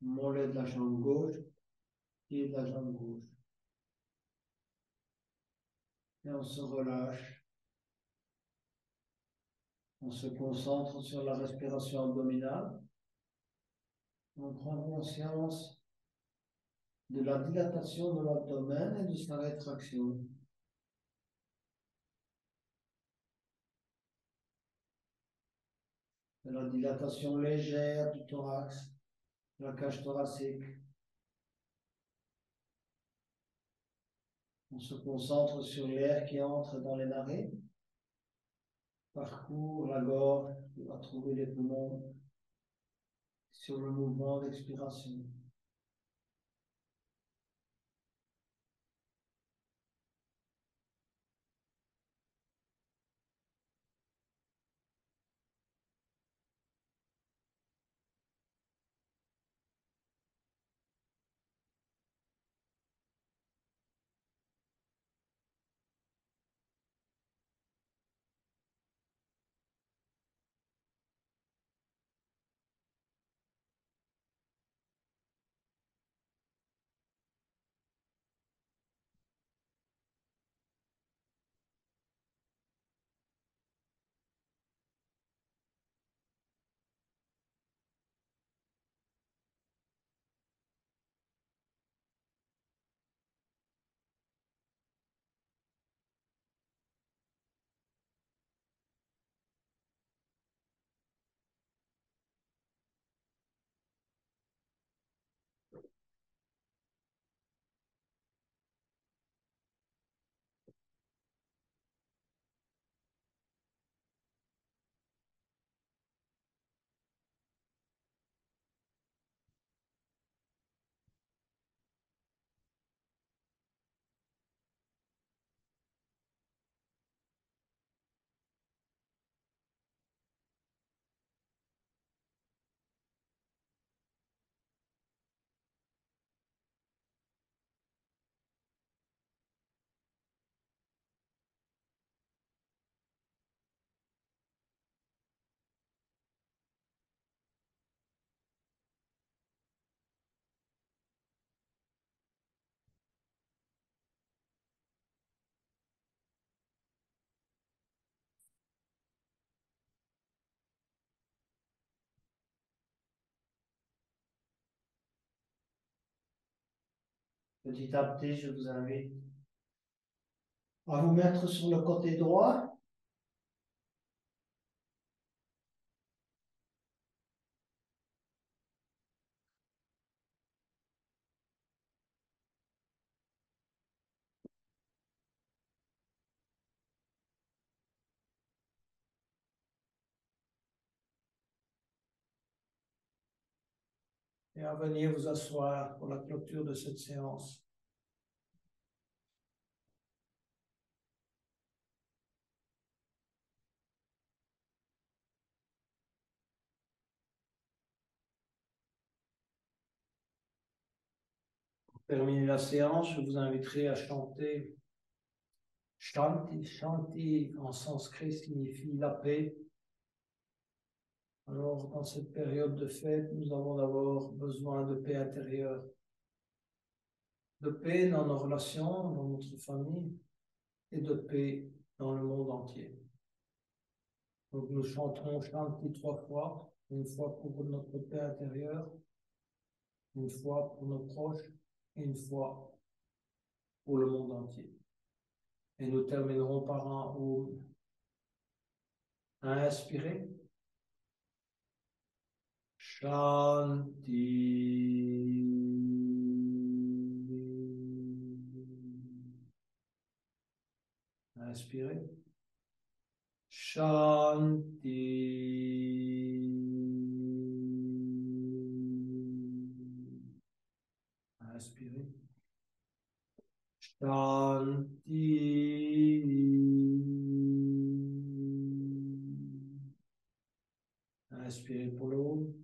le mollet de la jambe gauche, pied de la jambe gauche. Et on se relâche. On se concentre sur la respiration abdominale. On prend conscience de la dilatation de l'abdomen et de sa rétraction. De la dilatation légère du thorax, de la cage thoracique. On se concentre sur l'air qui entre dans les narines, parcourt la gorge, qui va trouver les poumons, sur le mouvement d'expiration. Petit à petit, je vous invite à vous mettre sur le côté droit. Et à venir vous asseoir pour la clôture de cette séance. terminer la séance, je vous inviterai à chanter Shanti. Shanti en sanskrit signifie la paix. Alors, dans cette période de fête, nous avons d'abord besoin de paix intérieure, de paix dans nos relations, dans notre famille, et de paix dans le monde entier. Donc, nous chanterons Shanti 3 fois, une fois pour notre paix intérieure, une fois pour nos proches, et une fois pour le monde entier. Et nous terminerons par un Om. Inspirez. Shanti. Inspirez. Shanti. Inspirez. Shanti. Inspirez pour l'eau.